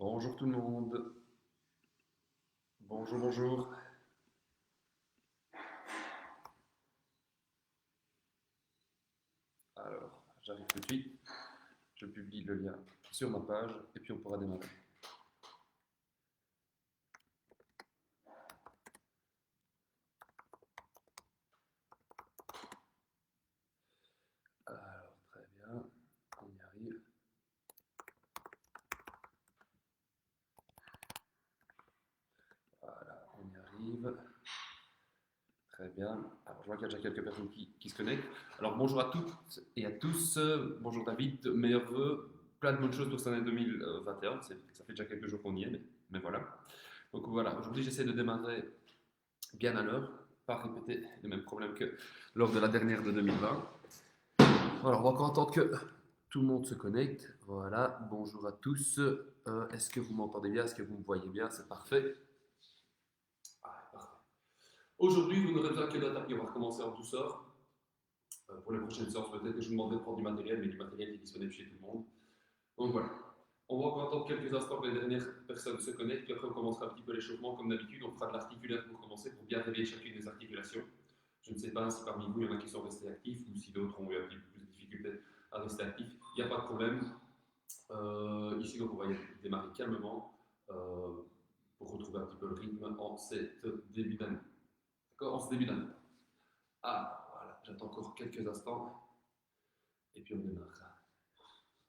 Bonjour tout le monde. Bonjour, bonjour. Alors, j'arrive tout de suite. Je publie le lien sur ma page et puis on pourra démarrer. Alors, très bien. On y arrive. Voilà, on y arrive. Très bien. Alors, je vois qu'il y a déjà quelques personnes qui se connectent. Alors, bonjour à toutes et à tous. Bonjour David, meilleurs vœux. Plein de bonnes choses pour cette année 2021. Ça fait déjà quelques jours qu'on y est, mais voilà. Donc voilà, aujourd'hui j'essaie de démarrer bien à l'heure, pas répéter les mêmes problèmes que lors de la dernière de 2020. Alors, on va encore attendre que tout le monde se connecte. Voilà, bonjour à tous. Est-ce que vous m'entendez bien? Est-ce que vous me voyez bien? C'est parfait. Parfait. Aujourd'hui, vous n'aurez besoin que d'un tapis. On va recommencer en douceur. Pour les prochaines séances, peut-être que je vous demanderai de prendre du matériel, mais du matériel qui est disponible chez tout le monde. Donc voilà. On va encore attendre quelques instants que les dernières personnes se connectent, puis après on commencera un petit peu l'échauffement comme d'habitude. On fera de l'articulaire pour commencer, pour bien réveiller chacune des articulations. Je ne sais pas si parmi vous il y en a qui sont restés actifs ou si d'autres ont eu un petit peu plus de difficultés à rester actifs. Il n'y a pas de problème. Ici, donc, on va y démarrer calmement pour retrouver un petit peu le rythme en cette début d'année. D'accord? En ce début d'année. Ah, voilà, j'attends encore quelques instants et puis on démarrera.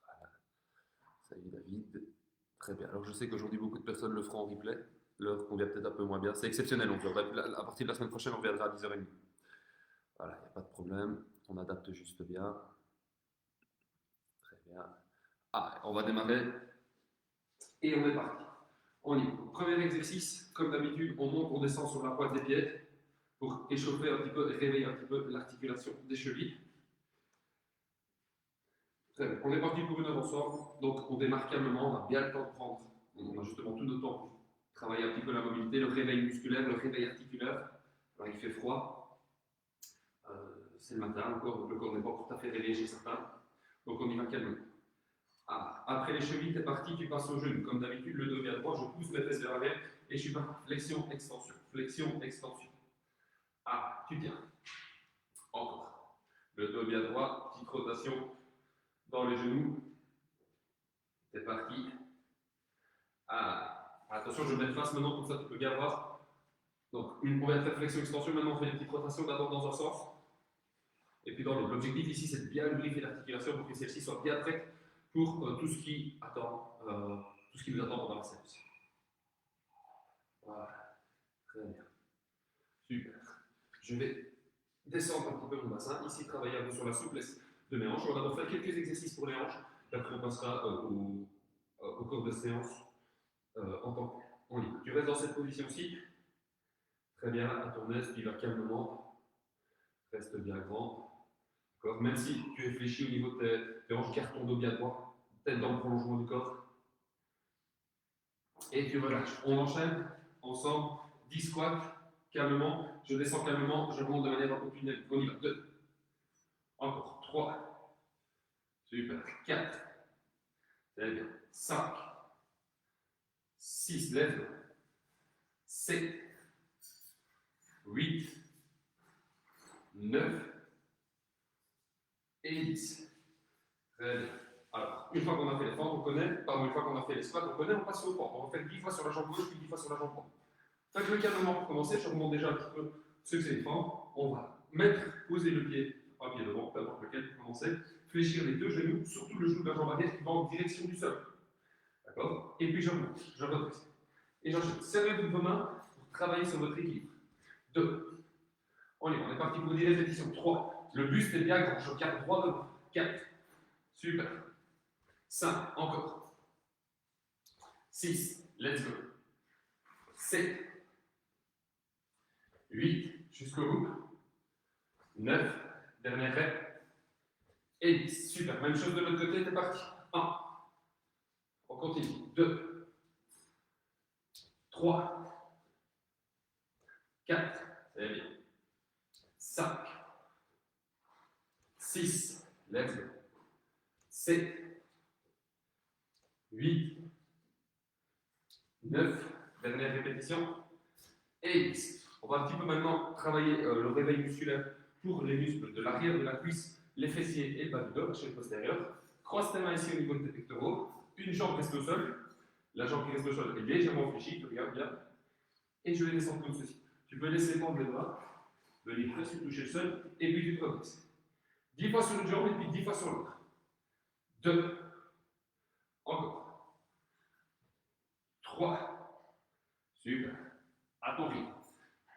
Voilà. Salut David. Très bien. Alors, je sais qu'aujourd'hui, beaucoup de personnes le feront en replay. L'heure convient peut-être un peu moins bien. C'est exceptionnel. Donc, à partir de la semaine prochaine, on reviendra à 10h30. Voilà, il n'y a pas de problème. On adapte juste bien. Très bien. Ah, on va démarrer. Et on est parti. On y va. Premier exercice, comme d'habitude, on monte, on descend sur la pointe des pieds pour échauffer un petit peu, réveiller un petit peu l'articulation des chevilles. Très bien. On est parti pour une heure ensemble, donc on démarre calmement, on a bien le temps de prendre. On a justement tout le temps pour travailler un petit peu la mobilité, le réveil musculaire, le réveil articulaire. Alors il fait froid, c'est le matin encore, donc le corps n'est pas tout à fait réveillé chez certains. Donc on y va calmement. Ah, après les chevilles, t'es parti, tu passes au genou. Comme d'habitude, le dos vient droit, je pousse mes fesses vers l'arrière et je suis parti. Flexion, extension. Flexion, extension. Ah, tu tiens. Encore. Le dos bien droit, petite rotation dans les genoux. C'est parti. Ah, attention, je vais mettre face maintenant, comme ça tu peux bien voir. Donc, on vient de faire flexion, extension. Maintenant, on fait une petite rotation d'abord dans un sens et puis dans l'autre. L'objectif ici, c'est de bien lubrifier l'articulation pour que celle-ci soit bien prête pour tout ce qui nous attend pendant la séance. Voilà, très bien. Super. Je vais descendre un petit peu mon bassin. Ici, travailler un peu sur la souplesse de mes hanches. On va d'abord faire quelques exercices pour les hanches. Et après, on passera au cours de séance en tant qu'on lit. Tu restes dans cette position-ci. Très bien, à ton aise, tu vas calmement. Reste bien grand. Même si tu es fléchi au niveau de tes hanches, garde ton dos bien droit. Tête dans le prolongement du corps. Et tu relâches. On enchaîne ensemble. 10 squats. Calmement. Je descends calmement. Je monte de manière un peu plus nette. On y va. 2. Encore. 3. Super. 4. Très bien. 5. 6. Lève. 7. 8. 9. Et 10. Très bien. Alors, une fois qu'on a fait les fentes, on connaît. Pardon, une fois qu'on a fait les squats, on connaît, on passe au fond. On va faire 10 fois sur la jambe gauche, puis 10 fois sur la jambe droite. Faites-le calmement pour commencer. Je remonte déjà un petit peu ce que c'est les fentes. On va poser le pied, un pied devant, peu importe lequel pour commencer. Fléchir les deux genoux, surtout le genou de la jambe arrière qui va en direction du sol. D'accord? Et puis je remonte, je redresse. Et j'enchaîne. Serrez vos mains pour travailler sur votre équilibre. 2. On est parti pour 10 répétitions. 3. Le buste est bien grand. Je garde droit devant. 4. Super. 5. Encore. 6. Let's go. 7. 8. Jusqu'au bout. 9. Dernière rep. Et 10. Super. Même chose de l'autre côté. C'est parti. 1. On continue. 2. 3. 4. C'est bien. 5. 6. Let's go. 7. 8. 9, dernière répétition, et 10. On va un petit peu maintenant travailler le réveil musculaire pour les muscles de l'arrière de la cuisse, les fessiers et le bas du dos, la chaîne postérieure. Croise tes mains ici au niveau de tes pectoraux, une jambe reste au sol, la jambe qui reste au sol est légèrement fléchie, tu regardes bien, et je vais descendre comme ceci. Tu peux laisser tendre les bras, venir presque toucher le sol, et puis tu te redresses. 10 fois sur une jambe et puis 10 fois sur l'autre. 2, encore. 3, super, à ton rythme.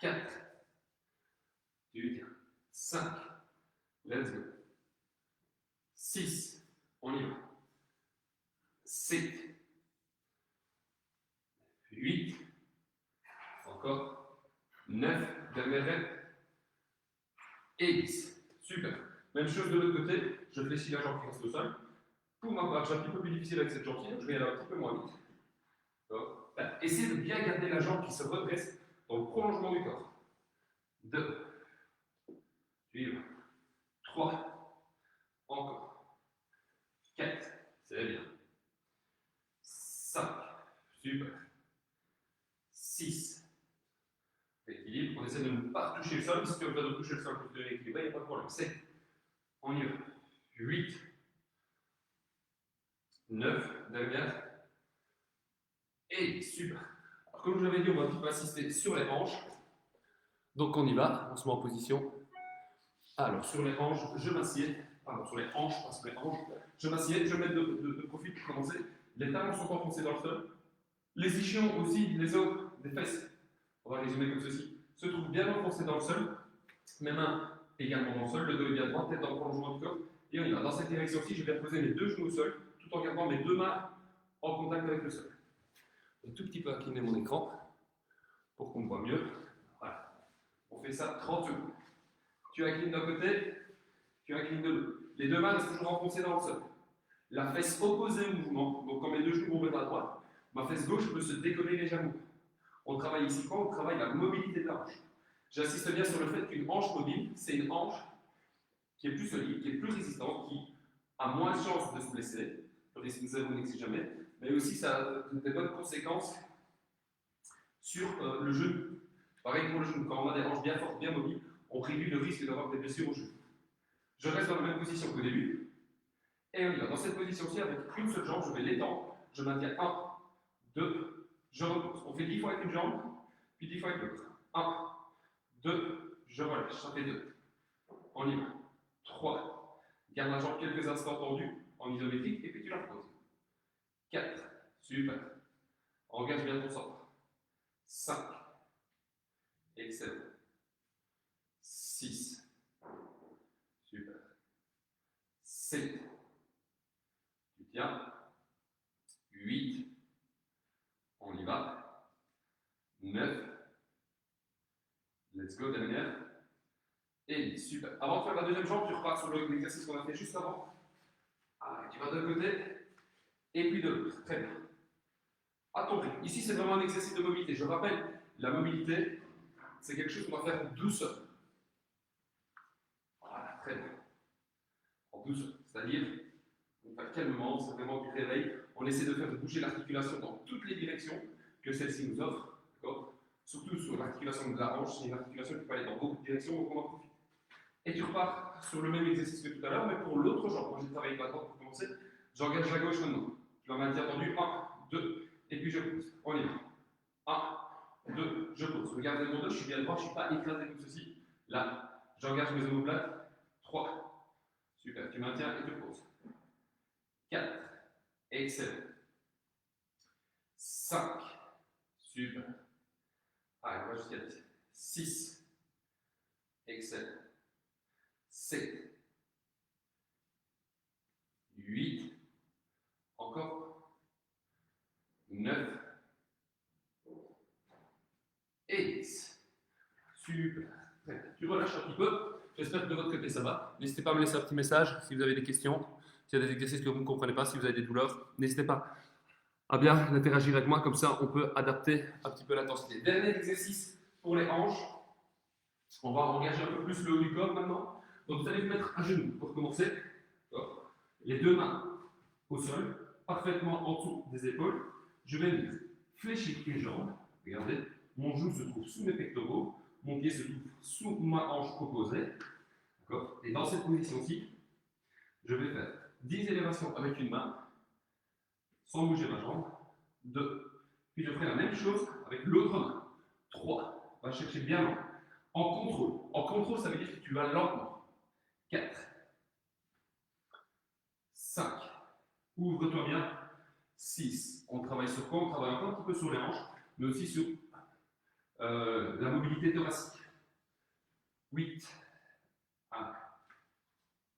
4, tu tiens. 5, let's go. 6, on y va. 7, 8, encore. 9, dernière rep. Et 10. Super. Même chose de l'autre côté, je fléchis la jambe qui reste au sol. Pour ma part, j'ai un petit peu plus difficile avec cette jambe-ci, je vais aller un petit peu moins vite. Essayez de bien garder la jambe qui se redresse dans le prolongement du corps. 2, suivre. 3, encore. 4, c'est bien. 5, super. 6, équilibre, on essaie de ne pas toucher le sol, si tu as besoin de toucher le sol pour te rééquilibrer, il n'y a pas de problème. 7, on y va. 8, 9, dernière. Et super. Alors, comme je l'avais dit, on va un petit peu assister sur les hanches. Donc on y va, on se met en position. Alors sur les hanches, je m'assieds. Pardon, sur les hanches, pas sur les hanches. Je m'assieds, je vais mettre de profil pour commencer. Les talons sont enfoncés dans le sol. Les ischions aussi, les os des fesses, on va résumer comme ceci, se trouvent bien enfoncés dans le sol. Mes mains également dans le sol, le dos est bien droit, tête dans le prolongement du corps. Et on y va. Dans cette direction-ci, je vais poser mes deux genoux au sol, tout en gardant mes deux mains en contact avec le sol. Un tout petit peu incliner mon écran pour qu'on me voit mieux. Voilà. On fait ça 30 secondes. Tu inclines d'un côté, tu inclines de l'autre. Les deux mains restent toujours enfoncées dans le sol. La fesse opposée au mouvement, donc quand mes deux genoux vont vers la droite, ma fesse gauche peut se décoller légèrement. On travaille ici quoi? On travaille la mobilité de la hanche. J'insiste bien sur le fait qu'une hanche mobile, c'est une hanche qui est plus solide, qui est plus résistante, qui a moins de chances de se blesser, le risque zéro n'existe jamais, mais aussi ça a des bonnes conséquences sur le genou. Pareil pour le genou, quand on a des hanches bien fortes, bien mobiles, on réduit le risque d'avoir des blessures au genou. Je reste dans la même position qu'au début, et on y va. Dans cette position-ci, avec une seule jambe, je vais l'étendre, je maintiens 1, 2, je repose. On fait 10 fois avec une jambe, puis 10 fois avec l'autre. 1, 2, je relâche, ça fait 2. On y va. 3, garde la jambe quelques instants tendue en isométrique, et puis tu la reposes. 4, super. Engage bien ton centre. 5, excellent. 6, super. 7, tu tiens. 8, on y va. 9, let's go, dernière. Et 10, super. Avant de faire la deuxième jambe, tu repars sur l'exercice qu'on a fait juste avant. Ah, tu vas d'un côté, et puis de l'autre. Très bien. À ton rythme. Ici, c'est vraiment un exercice de mobilité. Je rappelle, la mobilité, c'est quelque chose qu'on va faire douceur. Voilà, très bien. En douceur. C'est-à-dire, on fait calmement, c'est vraiment du réveil. On essaie de faire bouger l'articulation dans toutes les directions que celle-ci nous offre. Surtout sur l'articulation de la hanche, c'est une articulation qui peut aller dans beaucoup de directions, donc on en profite. Et tu repars sur le même exercice que tout à l'heure, mais pour l'autre jambe. Moi, j'ai travaillé avec la droite pour commencer. J'engage la gauche maintenant. Je la maintiens tendue. 1, 2, et puis je pousse. On y va. 1, 2, je pose. Regardez mon dos, je suis bien droit, je ne suis pas écrasé comme ceci. Là, j'engage mes omoplates. 3, super. Tu maintiens et tu poses. 4, excellent. 5, super. Allez, on va jusqu'à 10. 6, excellent. 7, 8, encore. 9, et 10. Super. Tu relâches un petit peu. J'espère que de votre côté ça va. N'hésitez pas à me laisser un petit message si vous avez des questions, s'il y a des exercices que vous ne comprenez pas, si vous avez des douleurs. N'hésitez pas à bien interagir avec moi, comme ça on peut adapter un petit peu l'intensité. Dernier exercice pour les hanches. On va engager un peu plus le haut du corps maintenant. Donc vous allez vous mettre à genoux pour commencer. Les deux mains au sol, parfaitement en dessous des épaules. Je vais venir fléchir mes jambes. Regardez, mon genou se trouve sous mes pectoraux, mon pied se trouve sous ma hanche opposée. D'accord? Et dans cette position-ci, je vais faire 10 élévations avec une main, sans bouger ma jambe. 2. Puis je ferai la même chose avec l'autre main. 3. Va chercher bien loin. En contrôle. En contrôle, ça veut dire que tu vas lentement. 4. 5. Ouvre-toi bien. 6. On travaille sur quoi? On travaille encore un petit peu sur les hanches, mais aussi sur la mobilité thoracique. 8. 1.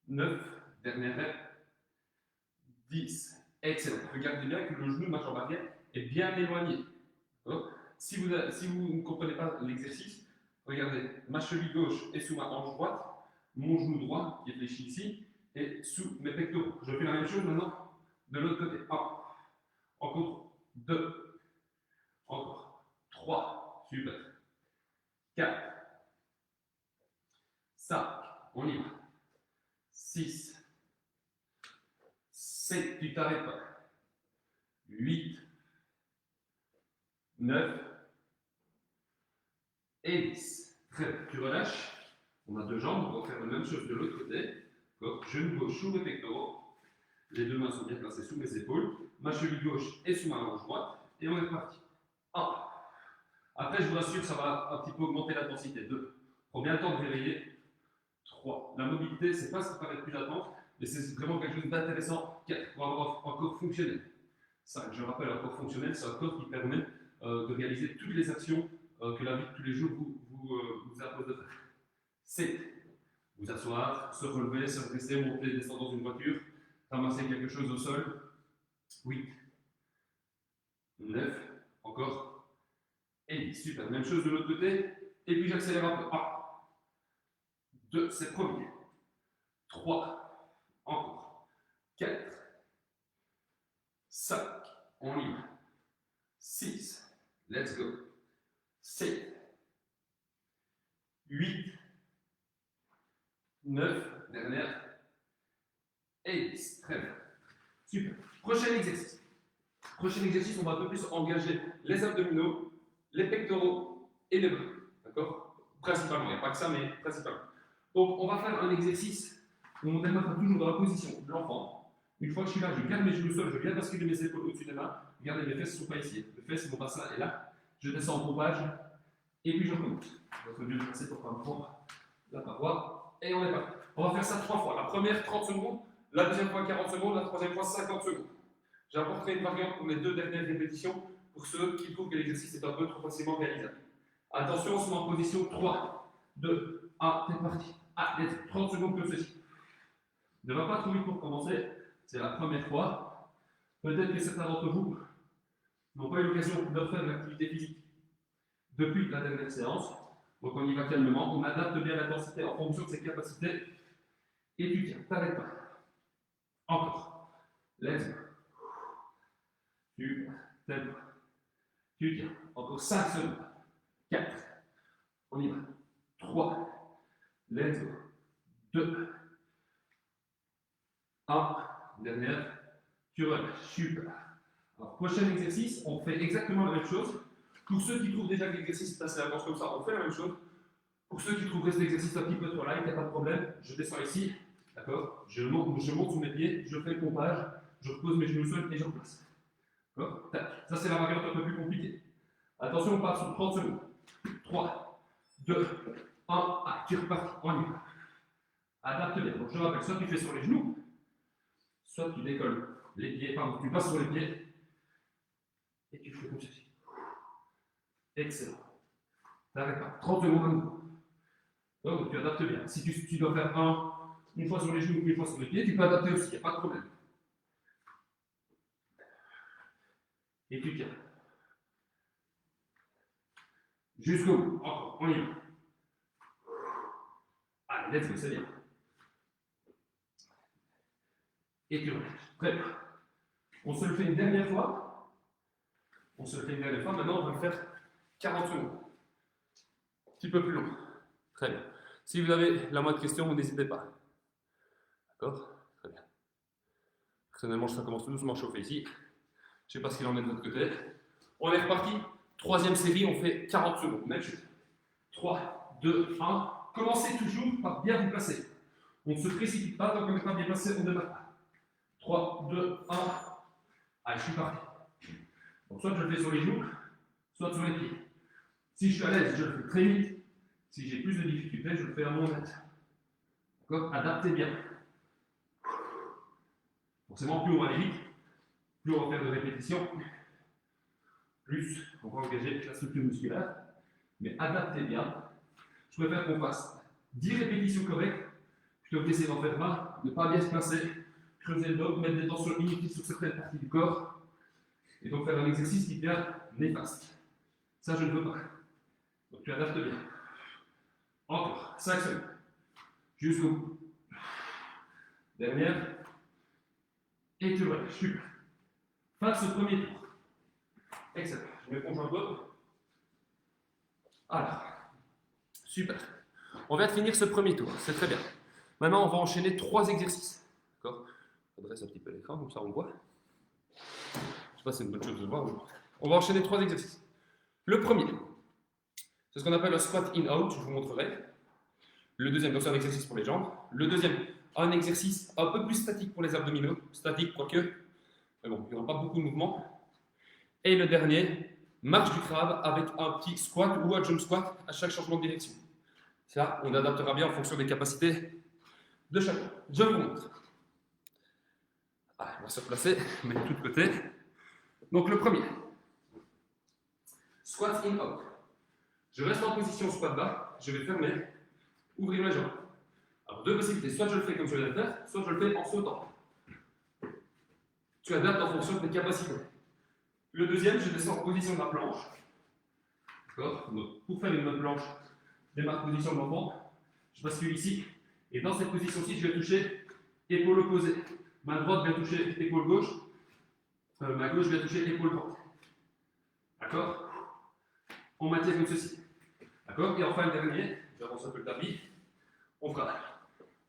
9. Dernière rep. 10. Excellent. Regardez bien que le genou de ma jambe arrière est bien éloigné. Si vous ne comprenez pas l'exercice, regardez, ma cheville gauche est sous ma hanche droite, mon genou droit, qui est fléchi ici, est sous mes pectoraux. Je fais la même chose maintenant de l'autre côté. 1. Encore 2. Encore 3. Super. 4. 5. On y va. 6. 7. Tu t'arrêtes pas. 8. 9. Et 10. Très bien. Tu relâches. On a deux jambes. On va faire la même chose de l'autre côté. Genou gauche sous mes pectoraux. Les deux mains sont bien placées sous mes épaules. Ma cheville gauche est sous ma hanche droite. Et on est parti. 1. Après, je vous rassure, ça va un petit peu augmenter l'intensité. 2. Prends bien le temps de réveiller. 3. La mobilité, c'est pas ce qui paraît plus latente, mais c'est vraiment quelque chose d'intéressant. 4. Pour avoir un corps fonctionnel. 5. Je rappelle, un corps fonctionnel, c'est un corps qui permet de réaliser toutes les actions que la vie de tous les jours vous impose de faire. 7. Vous asseoir, se relever, se redresser, monter, descendre dans une voiture, ramasser quelque chose au sol. 8. 9. Encore. Et 10. Super. Même chose de l'autre côté. Et puis j'accélère un peu. 1. 2. C'est premier. 3. Encore. 4. 5. On y va. 6. Let's go. 7. 8. 9. Dernière. Et 10. Très bien. Super. Prochain exercice. Prochain exercice, on va un peu plus engager les abdominaux, les pectoraux et les bras. D'accord? Principalement, il n'y a pas que ça, mais principalement. Donc, on va faire un exercice où on démarre toujours dans la position de l'enfant. Une fois que je suis là, je garde mes genoux au sol, je viens basculer mes épaules au-dessus des mains. Regardez, mes fesses ne sont pas ici. Mes fesses, mon bassin est là. Je descends en pompage et puis je remonte. Votre mieux de passer pour pas me prendre la paroi. Et on est parti. On va faire ça 3 fois. La première, 30 secondes. La deuxième fois, 40 secondes. La troisième fois, 50 secondes. J'apporterai une variante pour les 2 dernières répétitions pour ceux qui trouvent que l'exercice est un peu trop facilement réalisable. Attention, on se met en position 3, 2, 1, c'est parti. Allez, 30 secondes comme ceci. Ne va pas trop vite pour commencer, c'est la première fois. Peut-être que certains d'entre vous n'ont pas eu l'occasion de faire de l'activité physique depuis la dernière séance. Donc on y va calmement, on adapte bien l'intensité en fonction de ses capacités. Et tu tiens, t'arrêtes pas. Encore. Let's go. Tu tiens. Tu tiens. Encore 5 secondes. 4. On y va. 3. Let's go. 2. 1. Dernière. Tu relâches. Super. Alors, prochain exercice, on fait exactement la même chose. Pour ceux qui trouvent déjà que l'exercice est assez avancé comme ça, on fait la même chose. Pour ceux qui trouvent cet exercice un petit peu trop light, il n'y a pas de problème. Je descends ici. D'accord? Je monte sur mes pieds, je fais le pompage, je repose mes genoux au sol et je replace. D'accord? Ça, c'est la variante un peu plus compliquée. Attention, on part sur 30 secondes. 3, 2, 1, tu repartis, on y va. Adapte bien. Donc je rappelle, soit tu fais sur les genoux, soit tu décolles les pieds, pardon, tu passes sur les pieds et tu fais comme ceci. Excellent. T'arrêtes pas. 30 secondes à nouveau. Donc tu adaptes bien. Si tu dois faire une fois sur les genoux, une fois sur les pieds, tu peux adapter aussi, il n'y a pas de problème. Et tu tiens. Jusqu'au bout. Encore, on y va. Allez, let's go, c'est bien. Et tu relâches. Très bien. On se le fait une dernière fois. Maintenant, on va le faire 40 secondes. Un petit peu plus long. Très bien. Si vous avez la moindre question, n'hésitez pas. D'accord? Très bien. Personnellement, ça commence tout doucement à chauffer ici. Je ne sais pas ce qu'il en est de l'autre côté. On est reparti. Troisième série, on fait 40 secondes. Même chose. 3, 2, 1. Commencez toujours par bien vous placer. On ne se précipite pas, tant qu'on n'est pas bien placé, on ne démarre pas. 3, 2, 1. Allez, je suis parti. Donc, soit je le fais sur les genoux, soit sur les pieds. Si je suis à l'aise, je le fais très vite. Si j'ai plus de difficultés, je le fais à mon aise. D'accord? Adaptez bien. Forcément, plus on va aller vite, plus on va faire de répétitions, plus on va engager la structure musculaire. Mais adaptez bien. Je préfère qu'on fasse 10 répétitions correctes plutôt que d'essayer d'en faire 20, ne pas bien se placer, creuser le dos, mettre des tensions inutiles sur certaines parties du corps, et donc faire un exercice qui devient néfaste. Ça, je ne veux pas. Donc tu adaptes bien. Encore, 5 secondes. Jusqu'au bout. Dernière. Et tu relâches. Super. Fin de ce premier tour. Excellent. Je m'éponge un peu. Alors. Super. On vient de finir ce premier tour. C'est très bien. Maintenant, on va enchaîner 3 exercices. D'accord? Je redresse un petit peu l'écran, comme ça on voit. Je ne sais pas si c'est une bonne chose de voir. On va enchaîner 3 exercices. Le premier, c'est ce qu'on appelle un squat in-out. Je vous montrerai. Le deuxième, donc c'est un exercice pour les jambes. Le deuxième, un exercice un peu plus statique pour les abdominaux. Statique, quoique. Mais bon, il n'y aura pas beaucoup de mouvement. Et le dernier, marche du crabe avec un petit squat ou un jump squat à chaque changement de direction. Ça, on adaptera bien en fonction des capacités de chacun. Je vous montre. On va se replacer, mettre tout de côté. Donc le premier, squat in-out. Je reste en position squat bas, je vais fermer, ouvrir les jambes. Alors, 2 possibilités, soit je le fais comme je viens de faire, soit je le fais en sautant. Tu adaptes en fonction de tes capacités. Le deuxième, je descends en position de la planche. D'accord? Donc, pour faire une bonne planche, je démarre position de l'enfant, je bascule ici, et dans cette position-ci, je vais toucher épaule opposée. Main droite vient toucher épaule gauche, main gauche vient toucher épaule droite. D'accord? On maintient comme ceci. D'accord? Et enfin, le dernier, j'avance un peu le tapis, on fera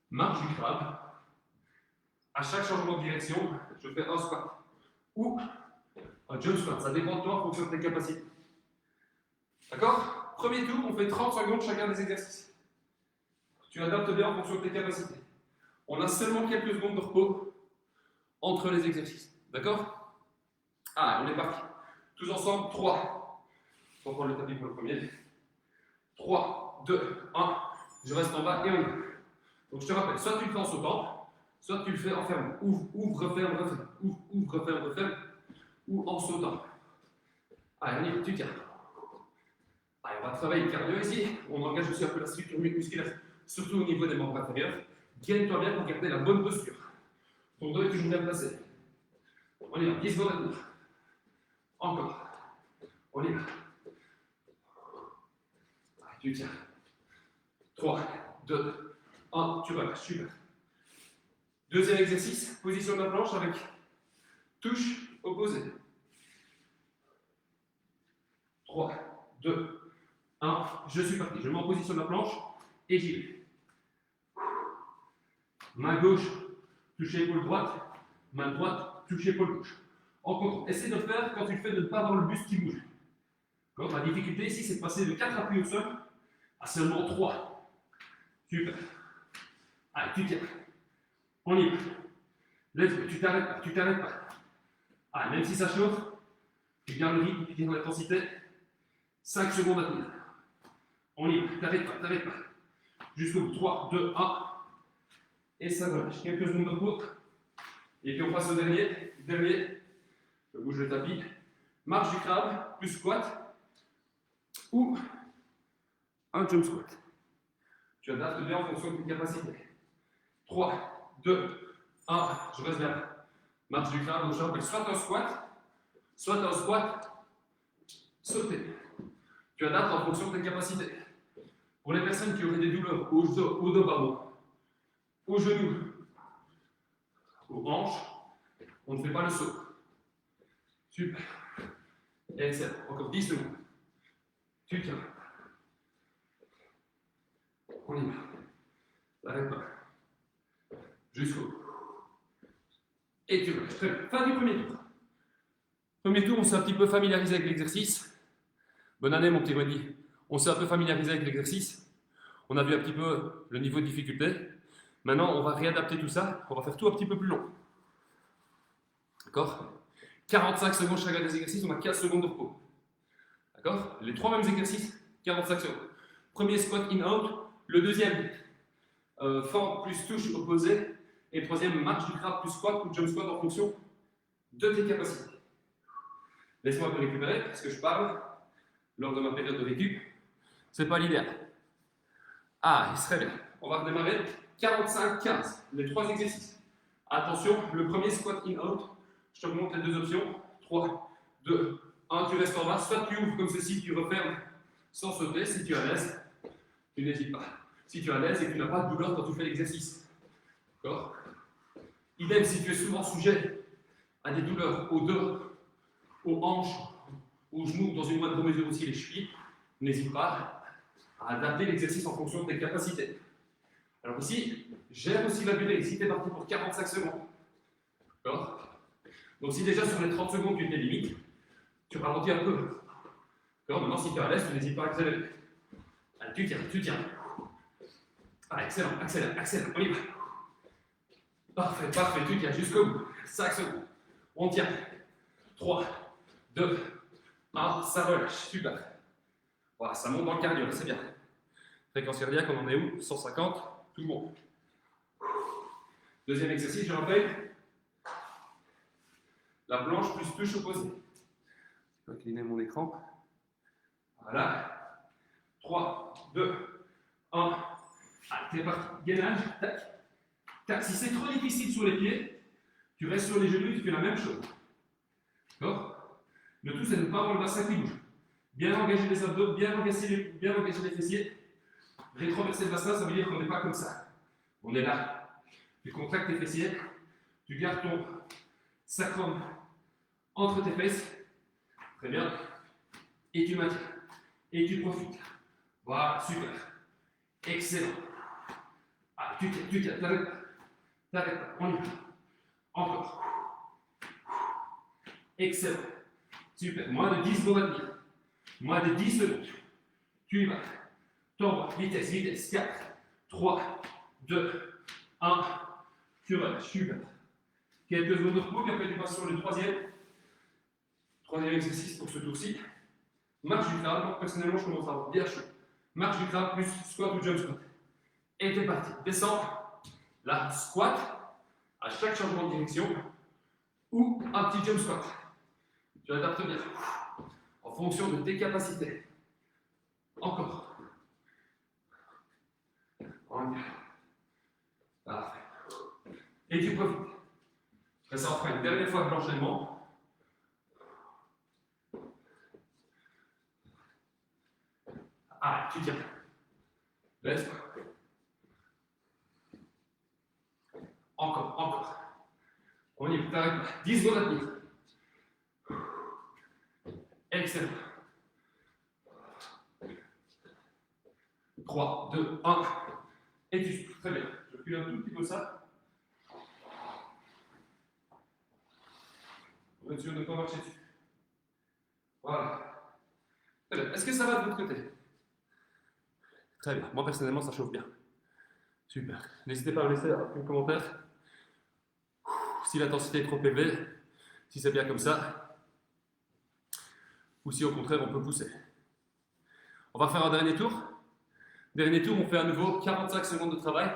marche du crabe. À chaque changement de direction, je fais un squat ou un jump squat. Ça dépend de toi en fonction de tes capacités. D'accord? Premier tour, on fait 30 secondes chacun des exercices. Tu adaptes bien en fonction de tes capacités. On a seulement quelques secondes de repos entre les exercices. D'accord? On est parti. Tous ensemble, 3. On va prendre le tapis pour le premier. 3, 2, 1. Je reste en bas et on ouvre. Donc je te rappelle, soit tu le fais en sautant, soit tu le fais en fermant. Ouvre, referme, referme. Ouvre, referme, referme. Ou en sautant. Allez, on y va, tu tiens. Allez, on va travailler le cardio ici. On engage aussi un peu la structure musculaire, surtout au niveau des membres inférieurs. Gaine-toi bien pour garder la bonne posture. Ton dos est toujours bien placé. On y va, 10 secondes à tenir. Encore. On y va. Allez, tu tiens. 3, 2, 1, tu relâches, super. Deuxième exercice, position de la planche avec touche opposée. 3, 2, 1, je suis parti. Je mets en position de la planche et j'y vais. Main gauche, touche épaule droite. Main droite, touche épaule gauche. En contrôle. Essaye de le faire quand tu le fais de ne pas avoir le buste qui bouge. La difficulté ici, c'est de passer de 4 appuis au sol à seulement 3. Super. Allez, tu tiens. On y va. Lève, tu t'arrêtes pas, tu t'arrêtes pas. Allez, même si ça chauffe, tu gardes le rythme, tu gardes l'intensité. 5 secondes à tenir. On y va, t'arrêtes pas. Jusqu'au bout. 3, 2, 1. Et ça relâche. Quelques secondes de repos. Et puis on passe au dernier. Je bouge le tapis. Marche du crabe, plus squat. Ou un jump squat. Tu adaptes bien en fonction de tes capacités. 3, 2, 1. Je reste bien. Marche du crabe, donc je rappelle soit un squat, sauter. Tu adaptes en fonction de tes capacités. Pour les personnes qui auraient des douleurs au dos, pardon, au genou, aux hanches, on ne fait pas le saut. Super. Excellent. Encore 10 secondes. Tu tiens. On y va. T'arrêtes pas. Jusqu'au bout. Et tu relâches. Très bien. Fin du premier tour. Premier tour, on s'est un petit peu familiarisé avec l'exercice. Bonne année, mon petit Wendy. On s'est un peu familiarisé avec l'exercice. On a vu un petit peu le niveau de difficulté. Maintenant, on va réadapter tout ça. On va faire tout un petit peu plus long. D'accord? 45 secondes chacun des exercices, on a 15 secondes de repos. D'accord? Les trois mêmes exercices, 45 secondes. Premier squat in-out. Le deuxième, fente plus touche opposée. Et le troisième, marche du crabe plus squat ou jump squat en fonction de tes capacités. Laisse-moi un peu récupérer, parce que je parle lors de ma période de récup. C'est pas l'idéal. Ah, il serait bien. On va redémarrer 45-15, les trois exercices. Attention, le premier squat in-out. Je te montre les deux options. 3, 2, 1, tu restes en bas. Soit tu ouvres comme ceci, tu refermes sans sauter. Si tu es à l'aise, tu n'hésites pas. Si tu es à l'aise et que tu n'as pas de douleur quand tu fais l'exercice. D'accord? Idem, si tu es souvent sujet à des douleurs au dos, aux hanches, aux genoux, dans une moindre mesure aussi les chevilles, n'hésite pas à adapter l'exercice en fonction de tes capacités. Alors ici, gère aussi la durée. Ici, tu es parti pour 45 secondes. D'accord? Donc si déjà sur les 30 secondes, tu t'es limite, tu ralentis un peu. D'accord? Maintenant, si tu es à l'aise, tu n'hésites pas à accélérer. Allez, tu tiens, tu tiens. Ah, excellent, accélère, accélère, on y va. Parfait, parfait, tu tiens jusqu'au bout. 5 secondes. On tient. 3, 2, 1, ça relâche, super. Voilà, ça monte dans le cardio, c'est bien. Fréquence cardiaque, on en est où? 150, tout le monde. Deuxième exercice, je rappelle. La planche plus touche opposée. Je vais incliner mon écran. Voilà. 3, 2, 1. Allez, c'est parti. Gainage, tac. Tac. Si c'est trop difficile sur les pieds, tu restes sur les genoux et tu fais la même chose. D'accord? Le tout, c'est de ne pas avoir le bassin qui bouge. Bien engager les abdos, bien engager les fessiers. Rétroverser le bassin, ça veut dire qu'on n'est pas comme ça. On est là. Tu contractes tes fessiers, tu gardes ton sacrum entre tes fesses. Très bien. Et tu maintiens. Et tu profites. Voilà, super. Excellent. Ah, tu tiens, t'arrêtes pas. T'arrêtes pas, on y va. Encore. Excellent. Super. Moins de 10 secondes à tenir. Moins de 10 secondes. Tu y vas. Tombe. Vitesse, vitesse. 4, 3, 2, 1. Tu relâches. Super. Quelques secondes de repos, puis après tu passes sur le troisième exercice pour ce tour-ci. Marche du crabe. Donc, personnellement, je commence à avoir bien chaud. Marche du crabe plus squat ou jump squat. Et t'es parti. Descends. Là, squat. À chaque changement de direction. Ou un petit jump squat. Tu adaptes bien. En fonction de tes capacités. Encore. Parfait. Et tu profites. Après ça, on fera une dernière fois de l'enchaînement. Ah, tu tiens. Laisse-moi. Encore, encore. On y va, t'arrêtes pas. 10 secondes à tenir. Excellent. 3, 2, 1. Et tu souffles. Très bien. Je recule un tout petit peu ça. On va être sûr de ne pas marcher dessus. Voilà. Très bien. Est-ce que ça va de votre côté? Très bien. Moi, personnellement, ça chauffe bien. Super. N'hésitez pas à me laisser un commentaire si l'intensité est trop élevée, si c'est bien comme ça, ou si au contraire on peut pousser. On va faire un dernier tour. Dernier tour, on fait à nouveau 45 secondes de travail,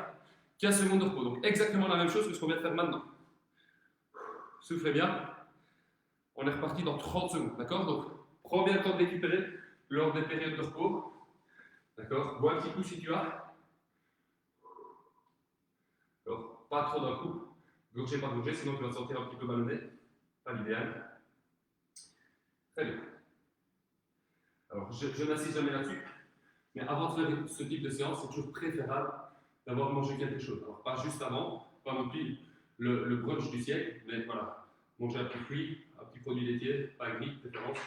15 secondes de repos. Donc exactement la même chose que ce qu'on vient de faire maintenant. Soufflez bien. On est reparti dans 30 secondes. D'accord? Donc prends bien le temps de récupérer lors des périodes de repos. D'accord? Bois un petit coup si tu as. Alors, pas trop d'un coup. Gorgez par gorgée, sinon tu vas te sentir un petit peu ballonné. Pas l'idéal. Très bien. Alors, je n'insiste jamais là-dessus, mais avant de faire ce type de séance, c'est toujours préférable d'avoir mangé quelque chose. Alors, pas juste avant, pas non plus le brunch du siècle, mais voilà, manger un petit fruit, un petit produit laitier, pas gris, de préférence,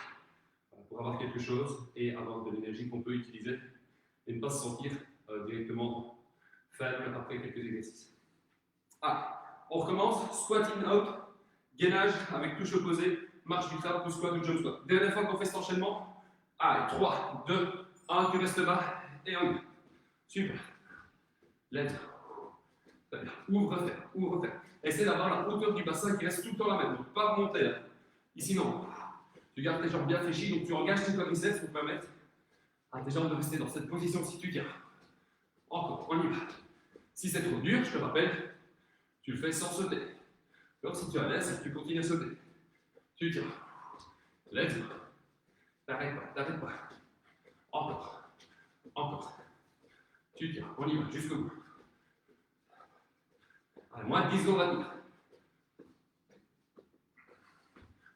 pour avoir quelque chose et avoir de l'énergie qu'on peut utiliser et ne pas se sentir directement faible après quelques exercices. Ah, on recommence, squat in out, gainage avec touche opposée, marche du crabe, ou squat ou jump squat. Dernière fois qu'on fait cet enchaînement. Allez, 3, 2, 1, tu restes bas et on y va. Super. Let's go. Très bien. Ouvre, refaire, ouvre, refaire. Essaie d'avoir la hauteur du bassin qui reste tout le temps la même. Donc pas remonter. Hein. Ici, non. Tu gardes tes jambes bien fléchies, donc tu engages tes quadriceps pour permettre à tes jambes de rester dans cette position si tu tiens. Encore, on y va. Si c'est trop dur, je te rappelle, tu le fais sans sauter. Alors si tu es à l'aise, tu continues à sauter. Tu tiens. Let's go. T'arrêtes pas, t'arrêtes pas. Encore. Encore. Tu tiens, on y va jusqu'au bout. Allez, moins de 10 secondes à tenir.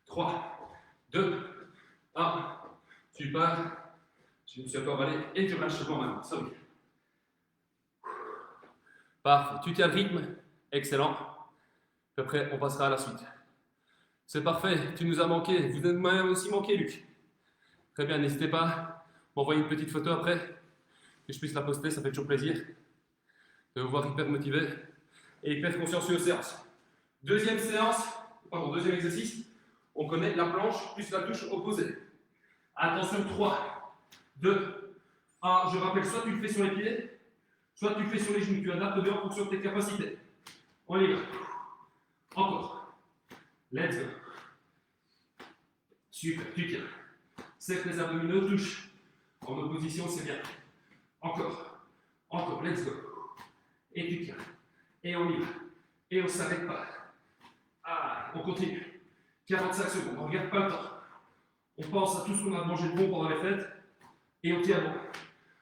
3, 2, 1. Tu pars. Je me suis encore allé et tu relâches le maintenant. Ça oui. Parfait. Tu tiens le rythme. Excellent. Puis après, on passera à la suite. C'est parfait. Tu nous as manqué. Vous m'avez aussi manqué, Luc. Très bien. N'hésitez pas à m'envoyer une petite photo après. Que je puisse la poster. Ça fait toujours plaisir de vous voir hyper motivé et hyper consciencieux aux séances. Deuxième exercice. On connaît la planche plus la touche opposée. Attention, 3, 2, 1. Je rappelle, soit tu le fais sur les pieds, soit tu le fais sur les genoux. Tu adaptes bien en fonction de tes capacités. On y va. Encore. Let's go. Super, tu tiens. Serre les abdominaux, touche. En opposition, c'est bien. Encore. Encore, let's go. Et tu tiens. Et on y va. Et on ne s'arrête pas. Ah, on continue. 45 secondes, on ne regarde pas le temps. On pense à tout ce qu'on a mangé de bon pendant les fêtes et on tient bon.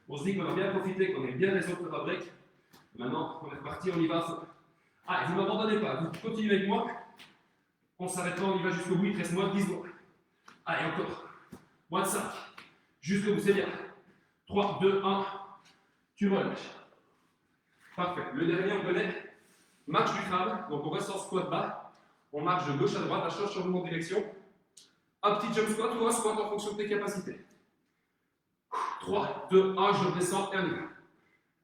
On se dit qu'on a bien profité, qu'on aime bien les autres break. Maintenant, on est reparti, on y va à fond. Ah, vous ne m'abandonnez pas, vous continuez avec moi. On s'arrête pas, on y va jusqu'au bout, il te reste moins de 10 secondes. Allez, encore. Moins de 5. Jusqu'au bout, c'est bien. 3, 2, 1. Tu relâches. Parfait. Le dernier, on connaît. Marche du crabe. Donc, on reste en squat bas. On marche de gauche à droite, à chaque changement de direction. Un petit jump squat ou un squat en fonction de tes capacités. 3, 2, 1, je redescends et on y va.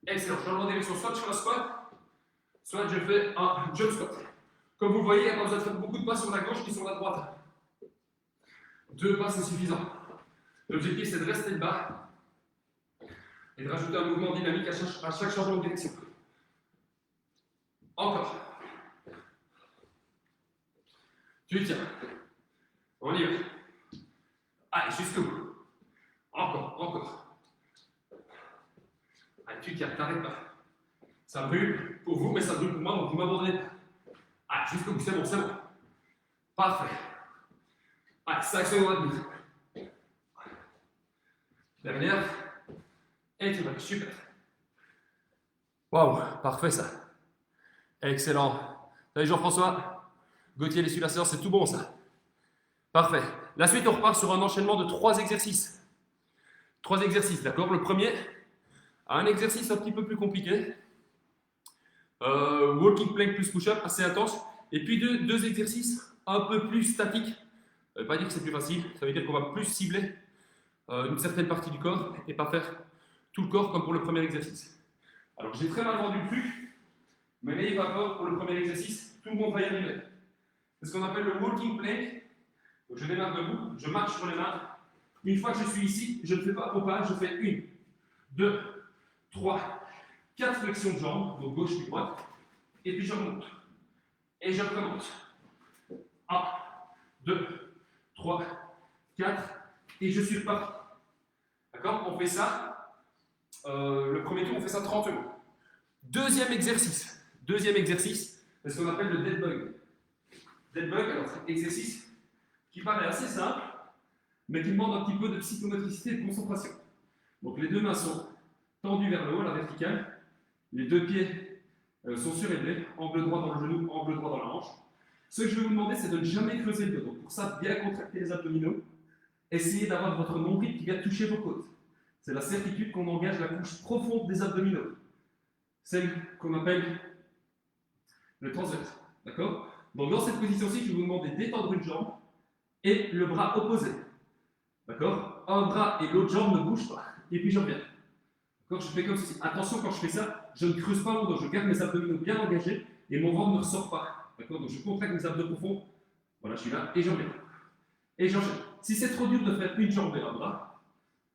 Excellent. Changement de direction. Soit je fais un squat, soit je fais un jump squat. Comme vous le voyez, il n'y a pas besoin de faire beaucoup de pas sur la gauche qui sont à la droite. 2 pas, c'est suffisant. L'objectif, c'est de rester bas et de rajouter un mouvement dynamique à chaque changement de direction. Encore. Tu tiens. On y va. Allez, jusqu'au bout. Encore, encore. Allez, tu tiens, t'arrêtes pas. Ça brûle pour vous, mais ça brûle pour moi, donc vous ne m'abandonnez pas. Allez, jusqu'au bout, c'est bon, c'est bon. Parfait. Allez, 5 secondes à demi. Dernière. Et tu vas, super. Waouh, parfait ça. Excellent. Salut Jean-François. Gauthier, les suit la séance, c'est tout bon ça. Parfait. La suite, on repart sur un enchaînement de 3 exercices. 3 exercices, d'accord? Le premier, un exercice un petit peu plus compliqué. Walking plank plus push-up, assez intense. Et puis deux exercices un peu plus statiques. Ça ne veut pas dire que c'est plus facile, ça veut dire qu'on va plus cibler une certaine partie du corps et pas faire tout le corps comme pour le premier exercice. Alors j'ai très mal vendu le truc, mais n'ayez pas peur pour le premier exercice, tout le monde va y arriver. C'est ce qu'on appelle le walking plank. Donc je démarre debout, je marche sur les mains. Une fois que je suis ici, je ne fais pas pompage, je fais 1, 2, 3, 4 flexions de jambes, donc gauche puis droite, et puis je remonte. Et je recommence. 1, 2, 3, 4, et je suis reparti. D'accord? On fait ça, le premier tour, on fait ça 30 secondes. Deuxième exercice, c'est ce qu'on appelle le dead bug. Dead bug, alors c'est un exercice qui paraît assez simple, mais qui demande un petit peu de psychomotricité et de concentration. Donc les deux mains sont tendues vers le haut, la verticale, les deux pieds sont surélevés, angle droit dans le genou, angle droit dans la hanche. Ce que je vais vous demander, c'est de ne jamais creuser le dos. Donc pour ça, bien contracter les abdominaux, essayez d'avoir votre nombril qui vient toucher vos côtes. C'est la certitude qu'on engage la couche profonde des abdominaux, celle qu'on appelle le transverse. D'accord? Donc dans cette position-ci, je vais vous demander d'étendre une jambe et le bras opposé. D'accord? Un bras et l'autre jambe ne bougent pas. Et puis je reviens. D'accord? Je fais comme ceci. Attention, quand je fais ça, je ne creuse pas mon dos. Je garde mes abdominaux bien engagés et mon ventre ne ressort pas. D'accord? Donc je contracte mes abdos profonds. Voilà, je suis là et je reviens. Et j'enchaîne. Si c'est trop dur de faire une jambe et un bras,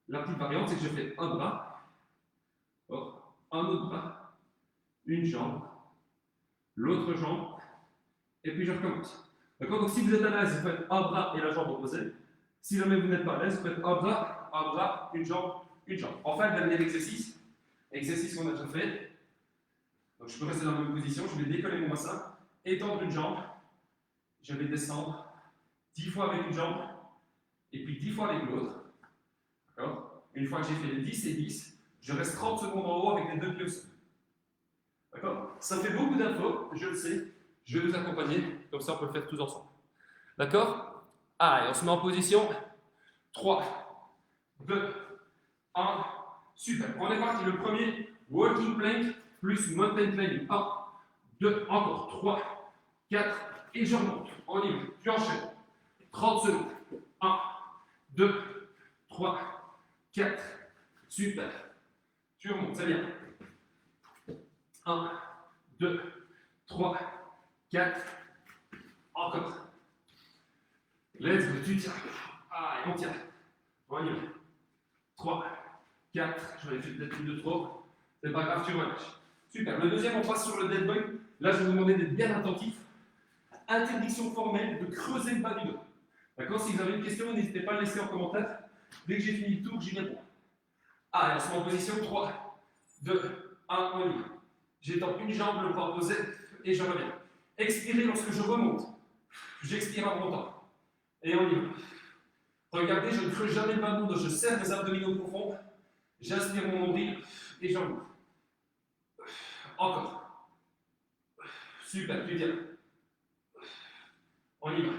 la petite variante, c'est que je fais un bras, un autre bras, une jambe, l'autre jambe, et puis je recommence. D'accord? Donc si vous êtes à l'aise, vous faites un bras et la jambe opposée. Si jamais vous n'êtes pas à l'aise, vous faites un bras, une jambe, une jambe. Enfin, le dernier exercice qu'on a déjà fait. Donc je peux rester dans la même position, je vais décoller mon bassin, étendre une jambe, je vais descendre 10 fois avec une jambe, et puis 10 fois avec l'autre. D'accord? Une fois que j'ai fait les 10 et 10, je reste 30 secondes en haut avec les deux pieds au sol. D'accord? Ça fait beaucoup d'infos, je le sais. Je vais vous accompagner, comme ça on peut le faire tous ensemble. D'accord? Allez, on se met en position. 3, 2, 1. Super. On est parti. Le premier, walking plank plus mountain plank. 1, 2, encore. 3, 4, et je remonte. On y va. Tu enchaînes. 30 secondes. 1, 2, 3, 4. Super. Tu remontes, c'est bien. 1, 2, 3, 4. Encore. Let's go, tu tiens. Ah, et on tient. On y va. 3, 4. J'en ai fait peut-être une de trop. C'est pas grave, tu relâches. Super. Le deuxième, on passe sur le dead bug. Là, je vais vous demander d'être bien attentif. Interdiction formelle de creuser le bas du dos. D'accord? Si vous avez une question, n'hésitez pas à le laisser en commentaire. Dès que j'ai fini le tour, j'y réponds. Allez, on se met en position. 3, 2, 1, on y va. J'étends une jambe, le bras opposé, et je reviens. Expirez lorsque je remonte. J'expire en remontant. Et on y va. Regardez, je ne creuse jamais le bas de mon dos. Je serre mes abdominaux profonds. J'inspire mon nombril et j'en ouvre. Encore. Super, tu viens. On y va.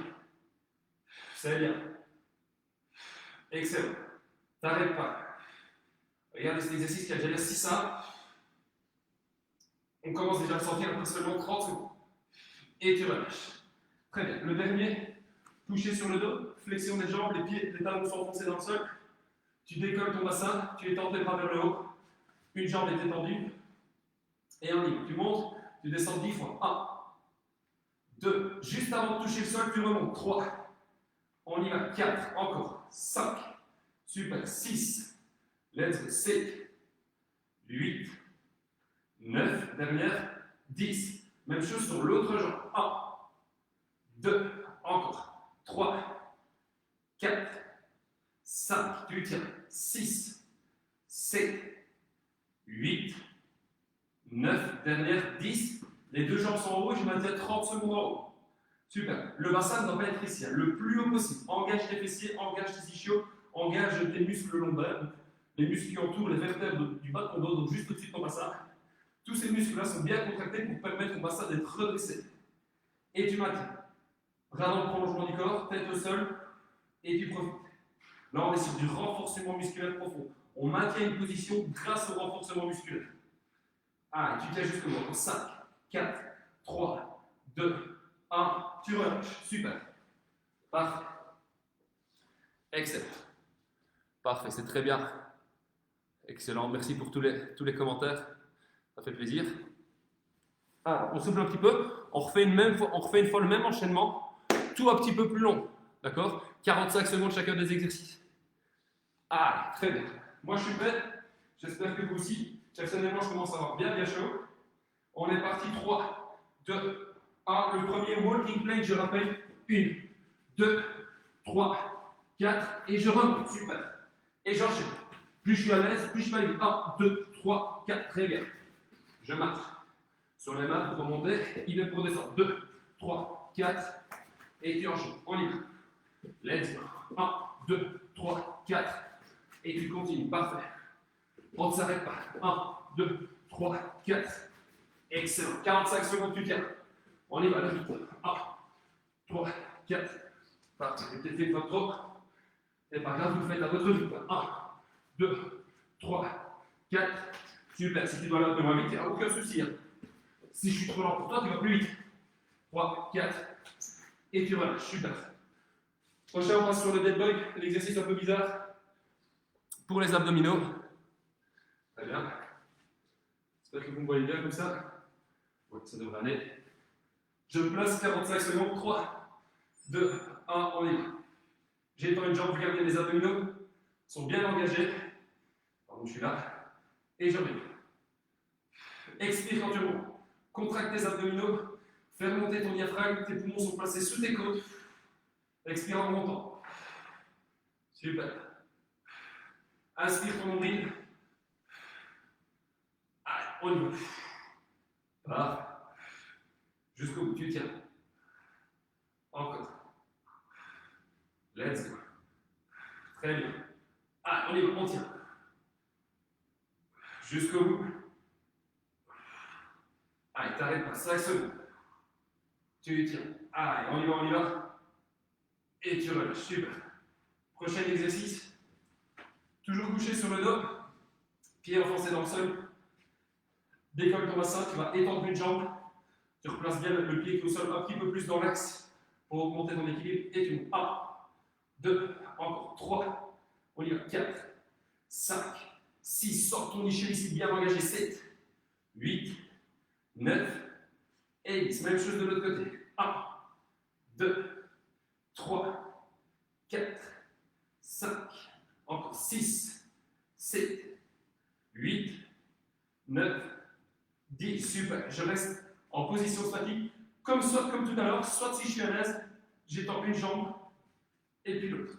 C'est bien. Excellent. T'arrêtes pas. Regardez cet exercice qui a déjà l'air si simple. On commence déjà à le sentir après seulement 30 secondes. Et tu relâches. Très bien. Le dernier, toucher sur le dos, flexion des jambes, les pieds, les talons sont enfoncés dans le sol. Tu décolles ton bassin, tu étends tes bras vers le haut. Une jambe est étendue. Et on y va. Tu montes, tu descends 10 fois. 1, 2, juste avant de toucher le sol, tu remontes. 3, on y va. 4, encore. 5, super. 6, let's go. 7, 8, 9, dernière. 10. Même chose sur l'autre jambe. 1, 2, encore. 3, 4, 5, tu tiens. 6, 7, 8, 9, dernière, 10. Les deux jambes sont en haut et je maintiens 30 secondes en haut. Super. Le bassin ne doit pas être ici, le plus haut possible. Engage tes fessiers, engage tes ischios, engage tes muscles lombaires, les muscles qui entourent les vertèbres du bas de ton dos, donc juste au-dessus de ton bassin. Tous ces muscles-là sont bien contractés pour permettre au bassin d'être redressé. Et tu maintiens. Bras dans le prolongement du corps, tête au sol, et tu profites. Là, on est sur du renforcement musculaire profond. On maintient une position grâce au renforcement musculaire. Ah, tu tiens jusqu'au bout. 5, 4, 3, 2, 1. Tu relâches. Super. Parfait. Excellent. Parfait, c'est très bien. Excellent. Merci pour tous les commentaires. Ça fait plaisir. Ah, on souffle un petit peu. On refait une fois le même enchaînement. Tout un petit peu plus long. D'accord? 45 secondes chacun des exercices. Ah, très bien. Moi, je suis prêt. J'espère que vous aussi. Personnellement, je commence à avoir bien chaud. On est parti. 3, 2, 1. Le premier walking plank, je rappelle. 1, 2, 3, 4. Et je remonte. Super. Et j'enchaîne. Plus je suis à l'aise, plus je vais aller. 1, 2, 3, 4. Très bien. Je marche. Sur les mains pour remonter. Il est pour descendre. 2, 3, 4. Et tu enchaînes. On y va. Let's go. 1, 2, 3, 4. Et tu continues. Parfait. On ne s'arrête pas. 1, 2, 3, 4. Excellent. 45 secondes, tu tiens. On y va, le rythme. 1, 3, 4. Parfait. J'ai peut-être fait une fois trop. C'est pas grave, vous le faites à votre rythme. 1, 2, 3, 4. Super. Si tu dois aller un peu moins vite, il n'y a aucun souci. Si je suis trop lent pour toi, tu vas plus vite. 3, 4. Et tu relâches. Super. Prochain, on passe sur le dead bug. L'exercice un peu bizarre. Pour les abdominaux. Très bien. J'espère que vous me voyez bien comme ça. Oui, ça devrait aller. Je place 45 secondes. 3, 2, 1, on y va. J'étends une jambe, regardez mes abdominaux sont bien engagés. Pardon, je suis là. Et je reviens. Expire quand tu remontes. Contracte tes abdominaux. Fais remonter ton diaphragme. Tes poumons sont placés sous tes côtes. Expire en remontant. Super. Inspire ton nombril. Allez, on y va. Parfait. Jusqu'au bout, tu tiens. Encore. Let's go. Très bien. Allez, on y va, on tient. Jusqu'au bout. Allez, t'arrêtes pas, 5 secondes. Tu tiens. Allez, on y va, on y va. Et tu relâches, super. Prochain exercice. Toujours couché sur le dos. Pied enfoncé dans le sol. Décolle ton bassin, tu vas étendre une jambe. Tu replaces bien le pied qui est au sol un petit peu plus dans l'axe pour augmenter ton équilibre. Et tu montes. 1, 2, encore 3. On y va. 4, 5, 6. Sors ton ischio ici bien engagé. 7, 8, 9 et 10. Même chose de l'autre côté. 1, 2, 3, 4, 5, encore 6, 7, 8, 9, 10. Super. Je reste en position statique, comme tout à l'heure, soit si je suis à l'aise, j'étends une jambe et puis l'autre.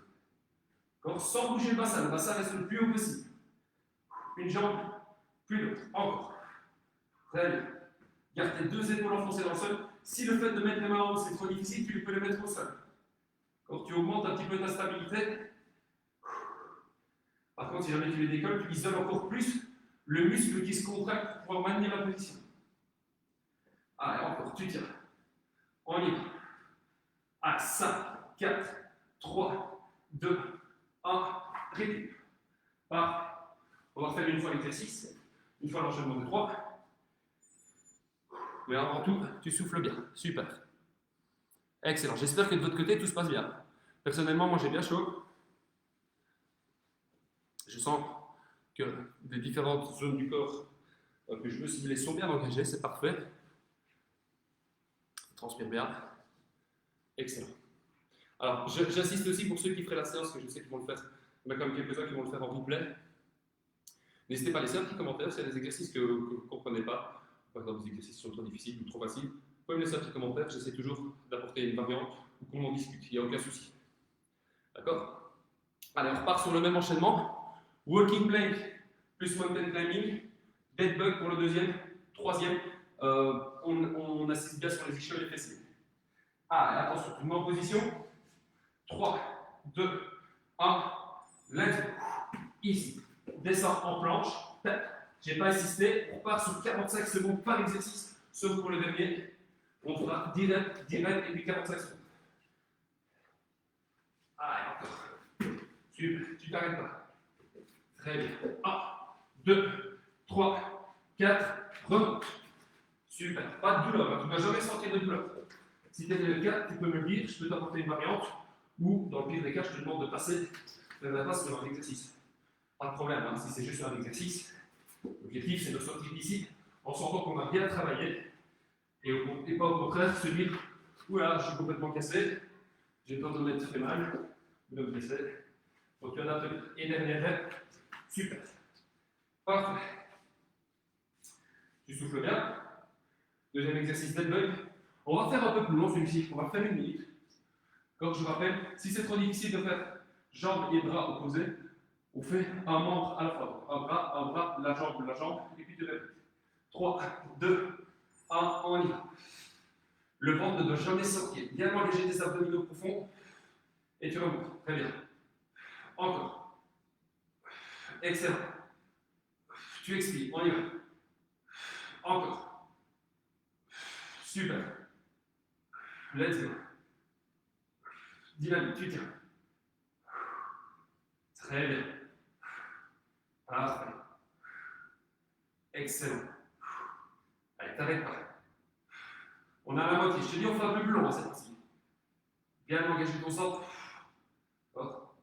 Sans bouger le bassin reste le plus haut possible. Une jambe, puis l'autre. Encore. Très bien. Garde tes deux épaules enfoncées dans le sol. Si le fait de mettre les mains en haut c'est trop difficile, tu peux les mettre au sol. Quand tu augmentes un petit peu ta stabilité, par contre, si jamais tu les décolles, tu isoles encore plus le muscle qui se contracte pour pouvoir maintenir la position. Allez, encore, tu tiens. On y va. Allez, 5, 4, 3, 2, 1, récupère. Parfait. On va refaire une fois l'exercice, une fois l'enchaînement de 3. Mais avant tout, tu souffles bien. Super. Excellent. J'espère que de votre côté, tout se passe bien. Personnellement, moi j'ai bien chaud. Je sens que les différentes zones du corps que je veux cibler sont bien engagées. C'est parfait. Transpire bien. Excellent. Alors, j'insiste aussi pour ceux qui feraient la séance, que je sais qu'ils vont le faire. Il y en a quand même quelques-uns qui vont le faire en replay. N'hésitez pas à laisser un petit commentaire s'il y a des exercices que vous ne comprenez pas. Par exemple, des exercices qui sont trop difficiles ou trop faciles. Vous pouvez me laisser un petit commentaire. J'essaie toujours d'apporter une variante ou qu'on en discute. Il n'y a aucun souci. D'accord? Allez, on repart sur le même enchaînement. Walking plank plus mountain climbing. Dead bug pour le deuxième. Troisième, on assiste bien sur les ischios et les fessiers. Allez, attention, tu te mets en position. 3, 2, 1, let's go. Ici, descends en planche. J'ai pas insisté, on part sur 45 secondes par exercice, sauf pour le dernier. On fera direct, et puis 45 secondes. Allez, encore. Tu t'arrêtes pas. Très bien. 1, 2, 3, 4, remonte. Super. Pas de douleur, tu ne vas jamais sentir de douleur. Si tel est le cas, tu peux me le dire, je peux t'apporter une variante, ou dans le pire des cas, je te demande de passer vers la base sur un exercice. Pas de problème, hein, si c'est juste un exercice. L'objectif, c'est de sortir d'ici en sentant qu'on a bien travaillé et pas au contraire se dire oula, je suis complètement cassé, j'ai peur de m'être fait mal, de me blesser. Donc tu en as et dernière, super. Parfait. Tu souffles bien. Deuxième exercice dead bug. On va faire un peu plus long celui-ci, on va faire 1 minute. Comme je rappelle, si c'est trop difficile de faire jambes et bras opposés, on fait un membre à la fois. Un bras, la jambe, et puis tu répètes. 3, 2, 1, on y va. Le ventre ne doit jamais sortir. Bien engager tes abdominaux profonds. Et tu remontes. Très bien. Encore. Excellent. Tu expires. On y va. Encore. Super. Let's go. Dynamique, tu tiens. Très bien. Parfait. Excellent. Allez, t'arrêtes pas. On a la moitié. Je te dis, on fait un peu plus long hein, cette fois-ci. Bien engager ton centre. Hop.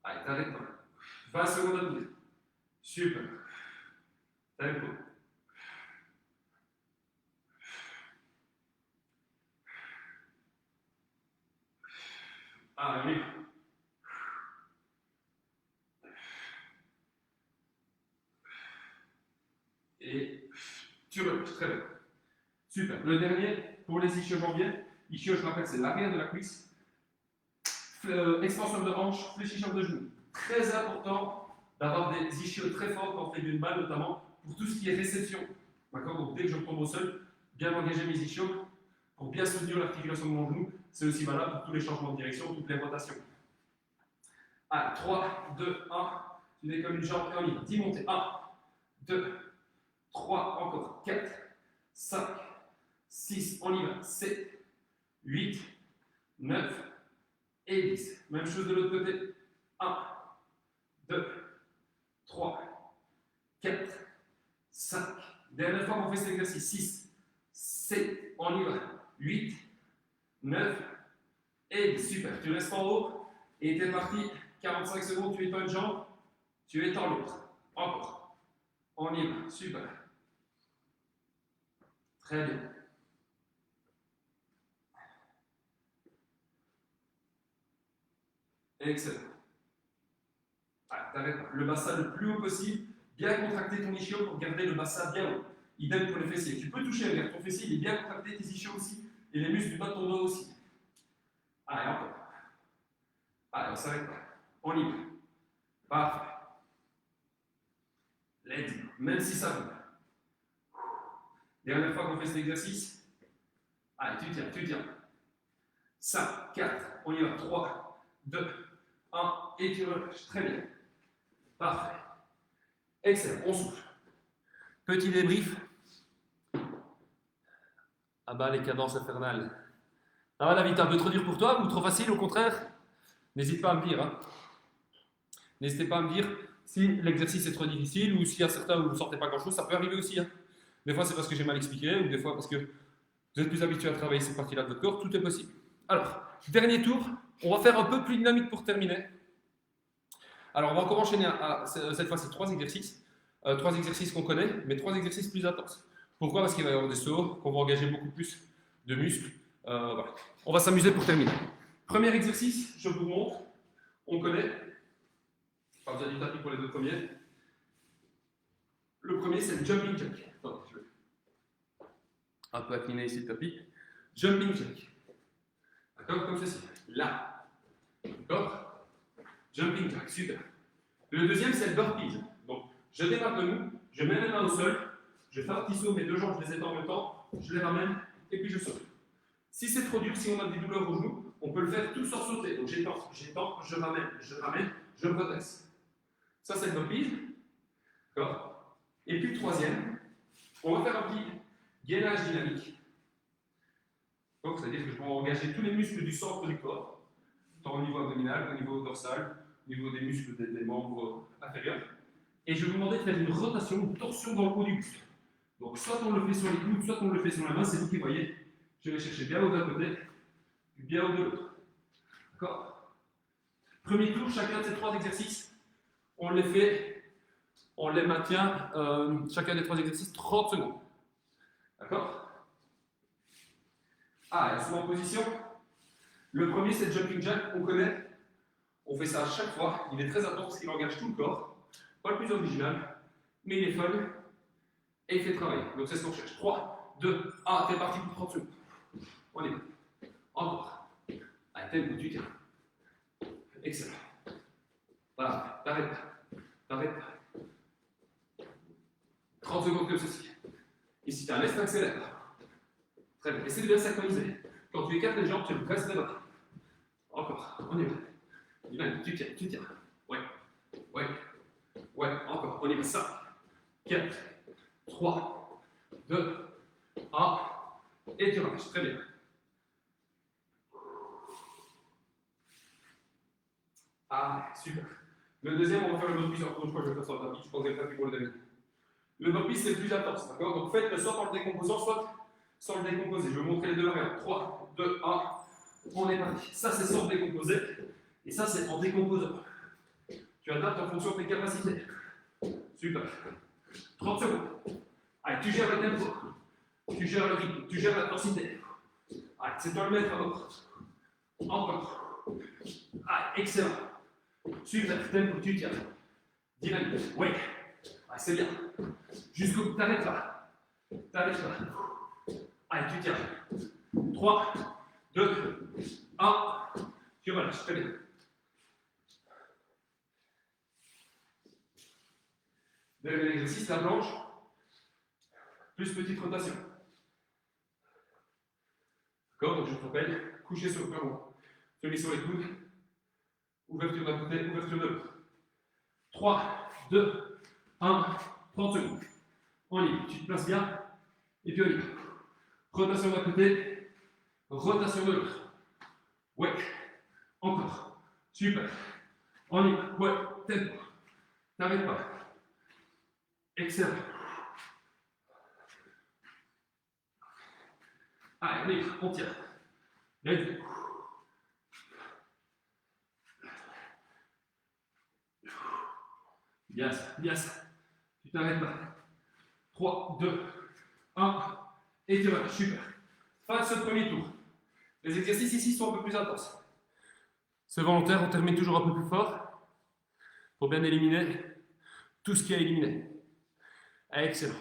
Allez, t'arrêtes pas. 20 secondes à tenir. Super. Tempo. Allez, on y va. Et tu relâches, très bien. Super. Le dernier, pour les ischios jambiers. Ischio, je rappelle, c'est l'arrière de la cuisse. Extension de hanche, fléchisseur de genou. Très important d'avoir des ischios très forts quand on fait d'une balle, notamment pour tout ce qui est réception. D'accord. Donc dès que je retombe au sol, bien engager mes ischios pour bien soutenir l'articulation de mon genou. C'est aussi valable pour tous les changements de direction, toutes les rotations. Allez, 3, 2, 1. Tu décolles une jambe et on y va. 10 montées. 1, 2, 3, encore 4, 5, 6, on y va. 7, 8, 9 et 10. Même chose de l'autre côté. 1, 2, 3, 4, 5. Dernière fois qu'on fait cet exercice. 6, 7, on y va. 8, 9 et 10. Super. Tu restes en haut et tu es parti. 45 secondes, tu étends une jambe, tu étends l'autre. Encore. On y va. Super. Très bien. Excellent. Allez, t'arrêtes pas. Le bassin le plus haut possible. Bien contracter ton ischio pour garder le bassin bien haut. Idem pour les fessiers. Tu peux toucher, regarde, ton fessier, il est bien contracté, tes ischios aussi, et les muscles du bas de ton dos aussi. Allez, encore. Allez, on s'arrête pas. On y va. Parfait. Let's go. Même si ça bouge. Dernière fois qu'on fait cet exercice. Allez, tu tiens. 5, 4, on y va. 3, 2, 1, et tu relâches. Très bien. Parfait. Excellent, on souffle. Petit débrief. Ah bah les cadences infernales. Ça va David, un peu trop dur pour toi ou trop facile au contraire? N'hésite pas à me dire. Hein. N'hésitez pas à me dire si l'exercice est trop difficile ou s'il y a certains où vous ne sortez pas grand chose, ça peut arriver aussi. Hein. Des fois c'est parce que j'ai mal expliqué ou des fois parce que vous êtes plus habitué à travailler cette partie-là de votre corps, tout est possible. Alors, dernier tour, on va faire un peu plus dynamique pour terminer. Alors on va encore enchaîner cette fois-ci 3 exercices. 3 exercices qu'on connaît, mais 3 exercices plus intenses. Pourquoi? Parce qu'il va y avoir des sauts, qu'on va engager beaucoup plus de muscles. Voilà. On va s'amuser pour terminer. Premier exercice, je vous montre. On connaît. Pas besoin du tapis pour les deux premiers. Le premier, c'est le jumping jack. Attends, je vais un peu incliner ici le tapis. Jumping jack. D'accord? Comme ceci. Là. D'accord? Jumping jack. Super. Le deuxième, c'est le burpees. Donc, je démarre debout, je mets mes mains au sol, je fais un petit saut, mes deux jambes, je les étends en même temps, je les ramène et puis je saute. Si c'est trop dur, si on a des douleurs au genou, on peut le faire tout sans sauter. Donc j'étends, je ramène, je me redresse. Ça, c'est le burpees. D'accord? Et puis le troisième, on va faire un petit gainage dynamique. C'est-à-dire que je vais engager tous les muscles du centre du corps, tant au niveau abdominal, au niveau dorsal, au niveau des muscles des membres inférieurs. Et je vais vous demander de faire une rotation, une torsion dans le haut du buste. Donc soit on le fait sur les coudes, soit on le fait sur la main, c'est vous qui voyez. Je vais chercher bien haut d'un côté, puis bien haut de l'autre. D'accord? Premier tour, chacun de ces 3 exercices, on les fait, on les maintient, chacun des 3 exercices, 30 secondes. D'accord? Ah, et souvent en position. Le premier, c'est le jumping jack, on connaît. On fait ça à chaque fois. Il est très important parce qu'il engage tout le corps. Pas le plus original, mais il est fun et il fait travailler. Donc c'est ce qu'on cherche. 3, 2, 1, t'es parti pour 30 secondes. On y va. Encore. Allez, t'es où tu tiens. Excellent. Voilà, t'arrêtes pas. T'arrêtes pas. 30 secondes comme ceci. Ici, tu as un laisse accélère. Très bien. Essaye de bien synchroniser. Quand tu écartes les jambes, tu presses les bras. Encore. On y va. Tu tiens. Ouais. Ouais, encore. On y va. 5, 4, 3, 2, 1. Et tu relâches. Très bien. Ah, super. Le deuxième, on va faire le burpee. Encore une fois, je vais faire sur le tapis. Je prendrai le tapis pour le deuxième. Le burpee, c'est le plus intense. D'accord? Donc faites-le soit en le décomposant, soit sans le décomposer. Je vais vous montrer les deux variantes. 3, 2, 1. On est parti. Ça, c'est sans décomposer. Et ça, c'est en décomposant. Tu adaptes en fonction de tes capacités. Super. 30 secondes. Allez, tu gères le tempo. Tu gères le rythme. Tu gères l'intensité. Allez, c'est toi le maître à l'autre. Encore. Ah, excellent. Super, tempo, tu tiens. Dynamique. Oui. Ah, c'est bien. Jusqu'au bout, t'arrêtes là. T'arrêtes là. Allez, tu tiens. 3, 2, 1. Tu relâches. Très bien. Dernier exercice, la planche. Plus petite rotation. D'accord, donc je te rappelle, coucher sur le plafond. Celui sur les coudes. Ouverture d'un côté, ouverture de l'autre. 3, 2, 1, 30 secondes. En ligne, tu te places bien, et puis on y va. Rotation d'un côté, rotation de l'autre. Ouais, encore. Super. En ligne, ouais, tempo. T'arrêtes pas. Excellent. Allez, on tire. Let's go. Yes, yes. Tu t'arrêtes pas. 3, 2, 1. Et tu relâches. Super. Fin de ce premier tour. Les exercices ici sont un peu plus intenses. C'est volontaire, on termine toujours un peu plus fort pour bien éliminer tout ce qui a éliminé. Excellent.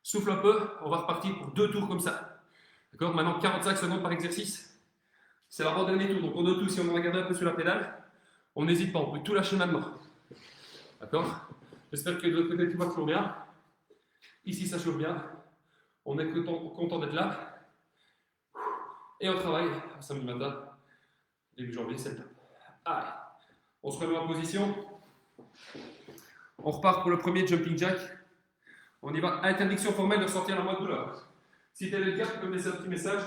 Souffle un peu, on va repartir pour 2 tours comme ça. D'accord? Maintenant 45 secondes par exercice. C'est l'avant-dernier tour, donc on note tout. Si on regarde un peu sur la pédale, on n'hésite pas, on peut tout lâcher maintenant. D'accord? J'espère que de l'autre côté tout va toujours bien. Ici ça chauffe bien. On est content d'être là. Et on travaille samedi matin, début janvier, c'est le top. Allez, on se remet en position. On repart pour le premier jumping jack. On y va. Interdiction formelle de ressentir la moindre douleur. Si tel est le cas, tu peux me laisser un petit message.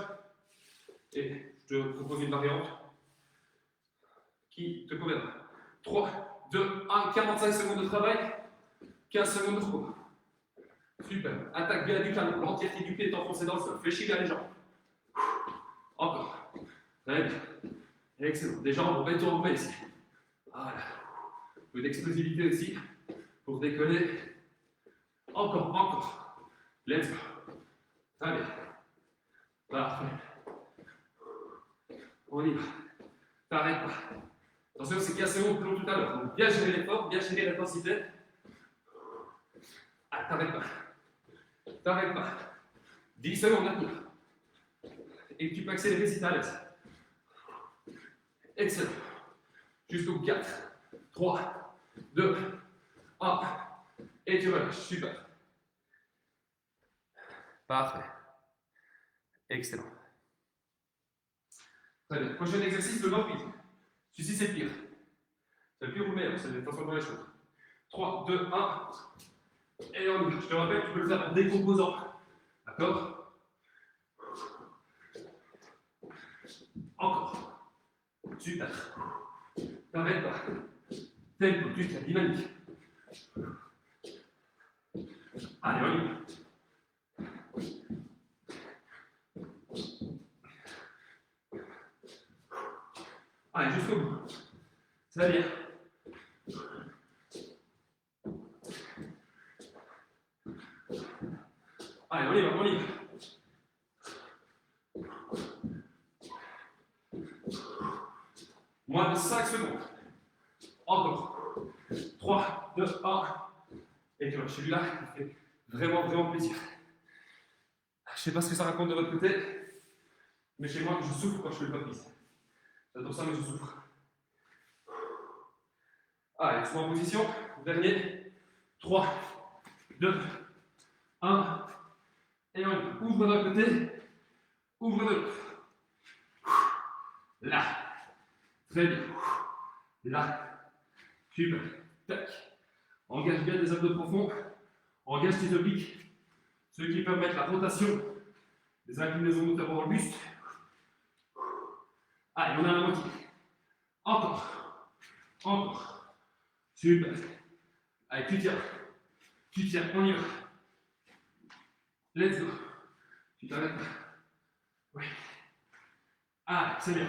Et je te propose une variante qui te conviendra. 3, 2, 1, 45 secondes de travail, 15 secondes de repos. Super. Attaque bien du talon. L'entièreté du pied est enfoncée dans le sol. Fléchis bien les jambes. Encore. Très bien. Excellent. Les jambes, on va tourner ici. Voilà. Un peu d'explosivité aussi pour décoller. Encore, encore. Let's go. Très bien. Parfait. On y va. T'arrêtes pas. Attention, c'est 15 secondes plus long tout à l'heure. Donc, bien gérer l'effort, bien gérer l'intensité. Ah, t'arrêtes pas. T'arrêtes pas. 10 secondes à tenir. Et tu peux accélérer si t'es à l'aise. Excellent. Jusqu'au 4, 3, 2, 1. Et tu relâches. Super. Parfait. Excellent. Très bien. Prochain exercice, le burpee. Celui-ci, c'est le pire. C'est le pire ou le meilleur, c'est l'attention dans les choses. 3, 2, 1. Et on y va. Je te rappelle, tu peux le faire en décomposant. D'accord? Encore. Super. T'arrêtes pas. Tempo, tu tiens, dynamique. Allez, on y va. Allez, jusqu'au bout. Ça va bien. Allez, on y va, on y va. Moins de 5 secondes. Encore. 3, 2, 1. Et tu vois, celui-là, il fait vraiment, vraiment plaisir. Je ne sais pas ce que ça raconte de votre côté, mais chez moi, je souffre quand je fais le burpee. J'adore ça, mais je souffre. Allez, c'est en position. Dernier. 3, 2, 1. Et on ouvre d'un côté, ouvre de l'autre. Là. Très bien. Là. Super. Tac. Engage bien les abdos profonds. Engage tes obliques. Ceux qui permettent la rotation des inclinaisons notamment dans le buste. Allez, on a la moitié. Encore. Encore. Super. Allez, tu tiens. Tu tiens, on y va. Let's go. Tu t'arrêtes pas. Oui. Allez, c'est bien.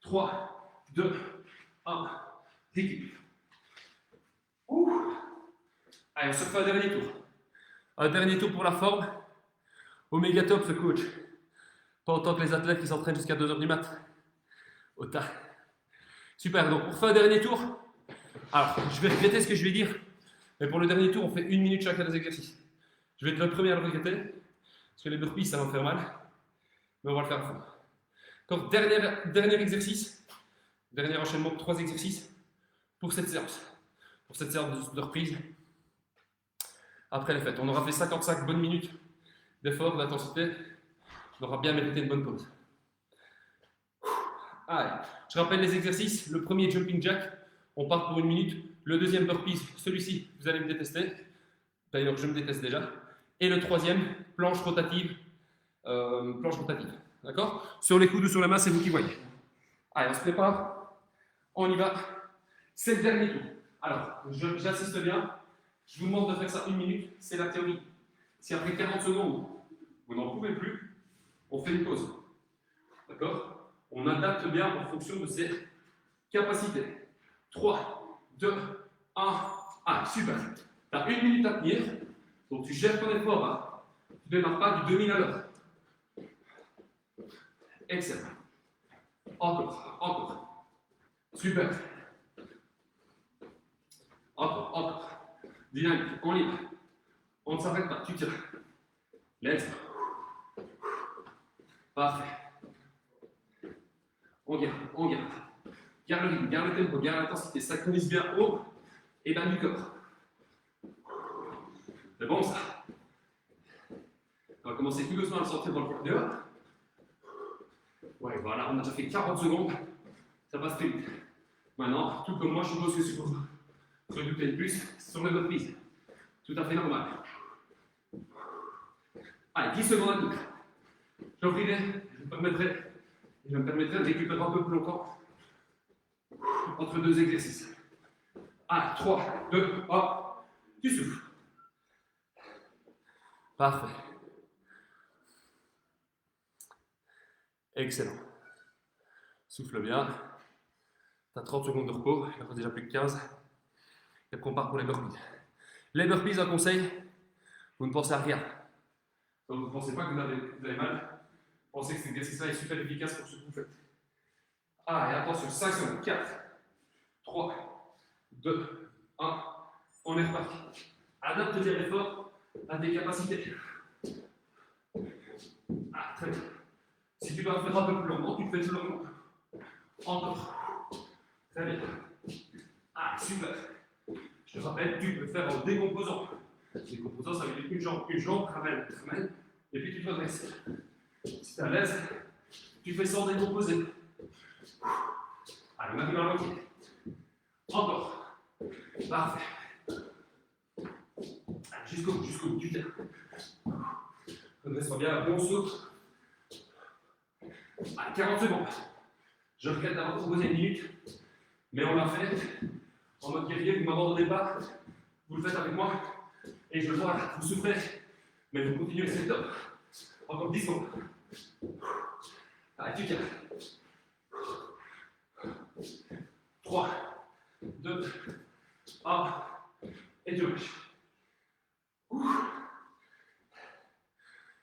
3, 2, 1. Récupère. Ouh. Allez, on se refait un dernier tour. Un dernier tour pour la forme. Oméga top, ce coach. Pas autant que les athlètes qui s'entraînent jusqu'à 2 h du mat. Au tas. Super, donc on refait un dernier tour. Alors, je vais répéter ce que je vais dire. Mais pour le dernier tour, on fait 1 minute chacun des exercices. Je vais être le premier à le répéter. Parce que les burpees, ça va me faire mal. Mais on va le faire à fond. Donc, dernier exercice. Dernier enchaînement de 3 exercices pour cette séance. Pour cette séance de reprise. Après les fêtes. On aura fait 55 bonnes minutes d'effort, d'intensité. On aura bien mérité une bonne pause. Allez, je rappelle les exercices. Le premier, jumping jack. On part pour 1 minute. Le deuxième, burpees. Celui-ci, vous allez me détester. D'ailleurs, je me déteste déjà. Et le troisième, planche rotative. D'accord? Sur les coudes ou sur la main, c'est vous qui voyez. Allez, on se prépare. On y va. C'est le dernier tour. Alors, j'assiste bien. Je vous demande de faire ça 1 minute. C'est la théorie. Si après 40 secondes, vous n'en pouvez plus, on fait une pause. D'accord? On adapte bien en fonction de ses capacités. 3, 2, 1. Ah, super. Tu as 1 minute à tenir. Donc tu gères ton effort. Hein. Tu ne démarres pas du 2000 à l'heure. Excellent. Encore. Super. Encore. Dynamique. On libre. On ne s'arrête pas. Tu tires. Let's go. Parfait. On garde. Garde le rythme, garde le tempo, garde l'intensité. Synchronise bien haut et bas du corps. C'est bon ça. On va commencer tout doucement à le sortir dans le corps dehors. Ouais, voilà, on a déjà fait 40 secondes. Ça passe très vite. Maintenant, tout comme moi, je suppose que c'est pour vous. Redouter de plus sur le reprise. Tout à fait normal. Allez, 10 secondes à tout. Je me permettrai de récupérer un peu plus longtemps entre 2 exercices. Allez, 3, 2, 1, tu souffles. Parfait. Excellent. Souffle bien. Tu as 30 secondes de repos, il en reste déjà plus que 15. Et après on part pour les burpees. Les burpees, un conseil, vous ne pensez à rien. Donc vous ne pensez pas que vous avez mal. Pensez que cet exercice-là est super efficace pour ce que vous faites. Ah, et attention, 5 secondes. 4, 3, 2, 1. On est reparti. Adapte bien l'effort à tes capacités. Ah, très bien. Si tu dois faire un peu plus longuement, tu le fais plus longuement. Encore. Très bien. Ah, super. Je te rappelle, tu peux le faire en décomposant. Décomposant, ça veut dire une jambe, ramène, et puis tu te redresses. Si tu es à l'aise, tu fais sans décomposer. Allez, maintenant à la moitié. Encore. Parfait. Allez, jusqu'au bout, tu tiens. Redresse-toi bien, bon saut. Allez, 40 secondes. Je regrette d'avoir proposé 1 minute, mais on l'a fait. En mode guerrier, vous ne m'abandonnez pas. Vous le faites avec moi. Et je le vois, vous souffrez. Mais vous continuez, c'est top. Encore 10 secondes. Allez, tu tiens. 3, 2, 1. Et tu lâches.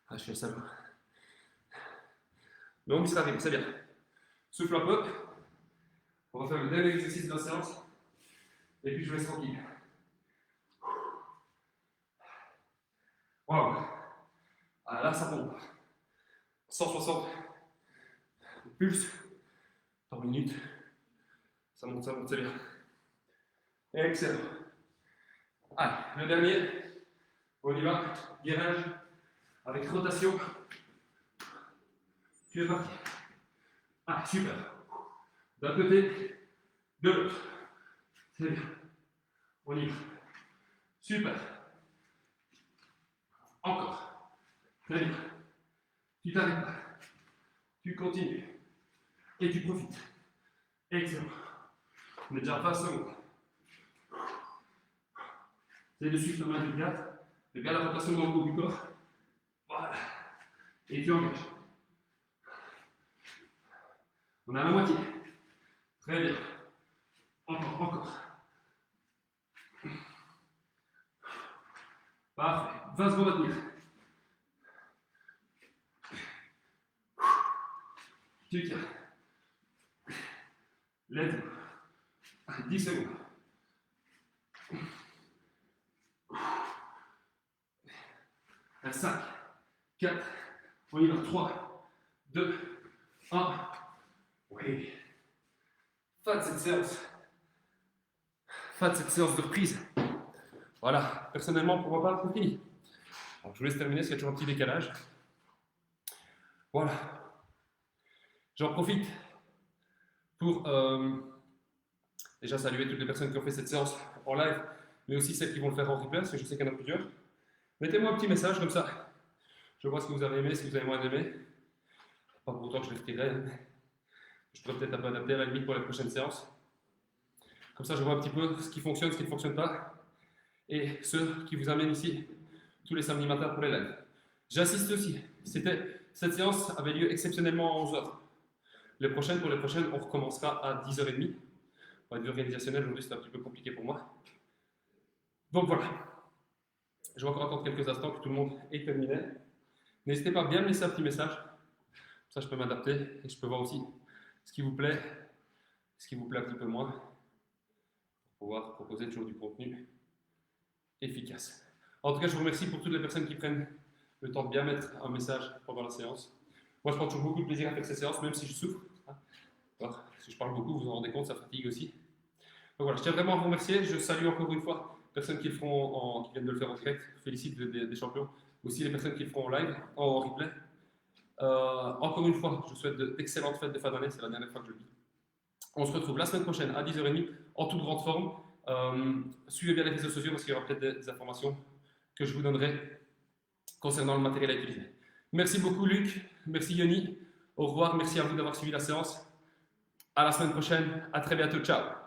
Ah, je fais ça. Donc, ça arrive, c'est bien. Souffle un peu. On va faire le dernier exercice de la séance. Et puis, je vous laisse tranquille. Waouh. Ah, là, ça pompe. 160 pulse par minute. Ça monte, c'est bien. Excellent. Allez, le dernier. On y va. Guérage avec rotation. Tu es parti. Ah, super. D'un côté, de l'autre. C'est bien. On y va. Super. Encore. Très bien. Tu t'arrêtes pas. Tu continues. Et tu profites. Excellent. On est déjà à 20 secondes. C'est de suivre le main du garde. Regarde la rotation dans le haut du corps. Voilà. Et tu engages. On est à la moitié. Très bien. Encore. Parfait. 20 secondes à tenir. Tu tiens. Let's go. 10 secondes. Un 5, 4, on y va. 3, 2, 1. Oui. Fin de cette séance. Fin de cette séance de reprise. Voilà. Personnellement, pour moi, pas fini. Alors, je vous laisse terminer, parce qu'il y a toujours un petit décalage. Voilà. J'en profite pour déjà saluer toutes les personnes qui ont fait cette séance en live, mais aussi celles qui vont le faire en replay, parce que je sais qu'il y en a plusieurs. Mettez-moi un petit message comme ça. Je vois ce que vous avez aimé, ce que vous avez moins aimé. Pas pour autant que je les retirerai. Je pourrais peut-être un peu adapter à la limite pour les prochaines séances. Comme ça, je vois un petit peu ce qui fonctionne, ce qui ne fonctionne pas. Et ceux qui vous amènent ici tous les samedis matins pour les lives. J'insiste aussi. Cette séance avait lieu exceptionnellement à 11h. Pour les prochaines, on recommencera à 10h30. Pour être organisationnel, aujourd'hui, c'est un petit peu compliqué pour moi. Donc voilà. Je vais encore attendre quelques instants que tout le monde ait terminé. N'hésitez pas à bien me laisser un petit message. Comme ça, je peux m'adapter et je peux voir aussi ce qui vous plaît un petit peu moins, pour pouvoir proposer toujours du contenu efficace. En tout cas, je vous remercie pour toutes les personnes qui prennent le temps de bien mettre un message pendant la séance. Moi, je prends toujours beaucoup de plaisir à faire ces séances, même si je souffre. Alors, si je parle beaucoup, vous vous en rendez compte, ça fatigue aussi. Donc voilà, je tiens vraiment à vous remercier. Je salue encore une fois les personnes qui viennent de le faire en direct. Je félicite des champions. Aussi les personnes qui le feront en live, en replay. Encore une fois, je vous souhaite d'excellentes fêtes de fin d'année. C'est la dernière fois que je le dis. On se retrouve la semaine prochaine à 10h30 en toute grande forme. Suivez bien les réseaux sociaux parce qu'il y aura peut-être des informations que je vous donnerai concernant le matériel à utiliser. Merci beaucoup Luc, merci Yoni, au revoir, merci à vous d'avoir suivi la séance. À la semaine prochaine, à très bientôt, ciao.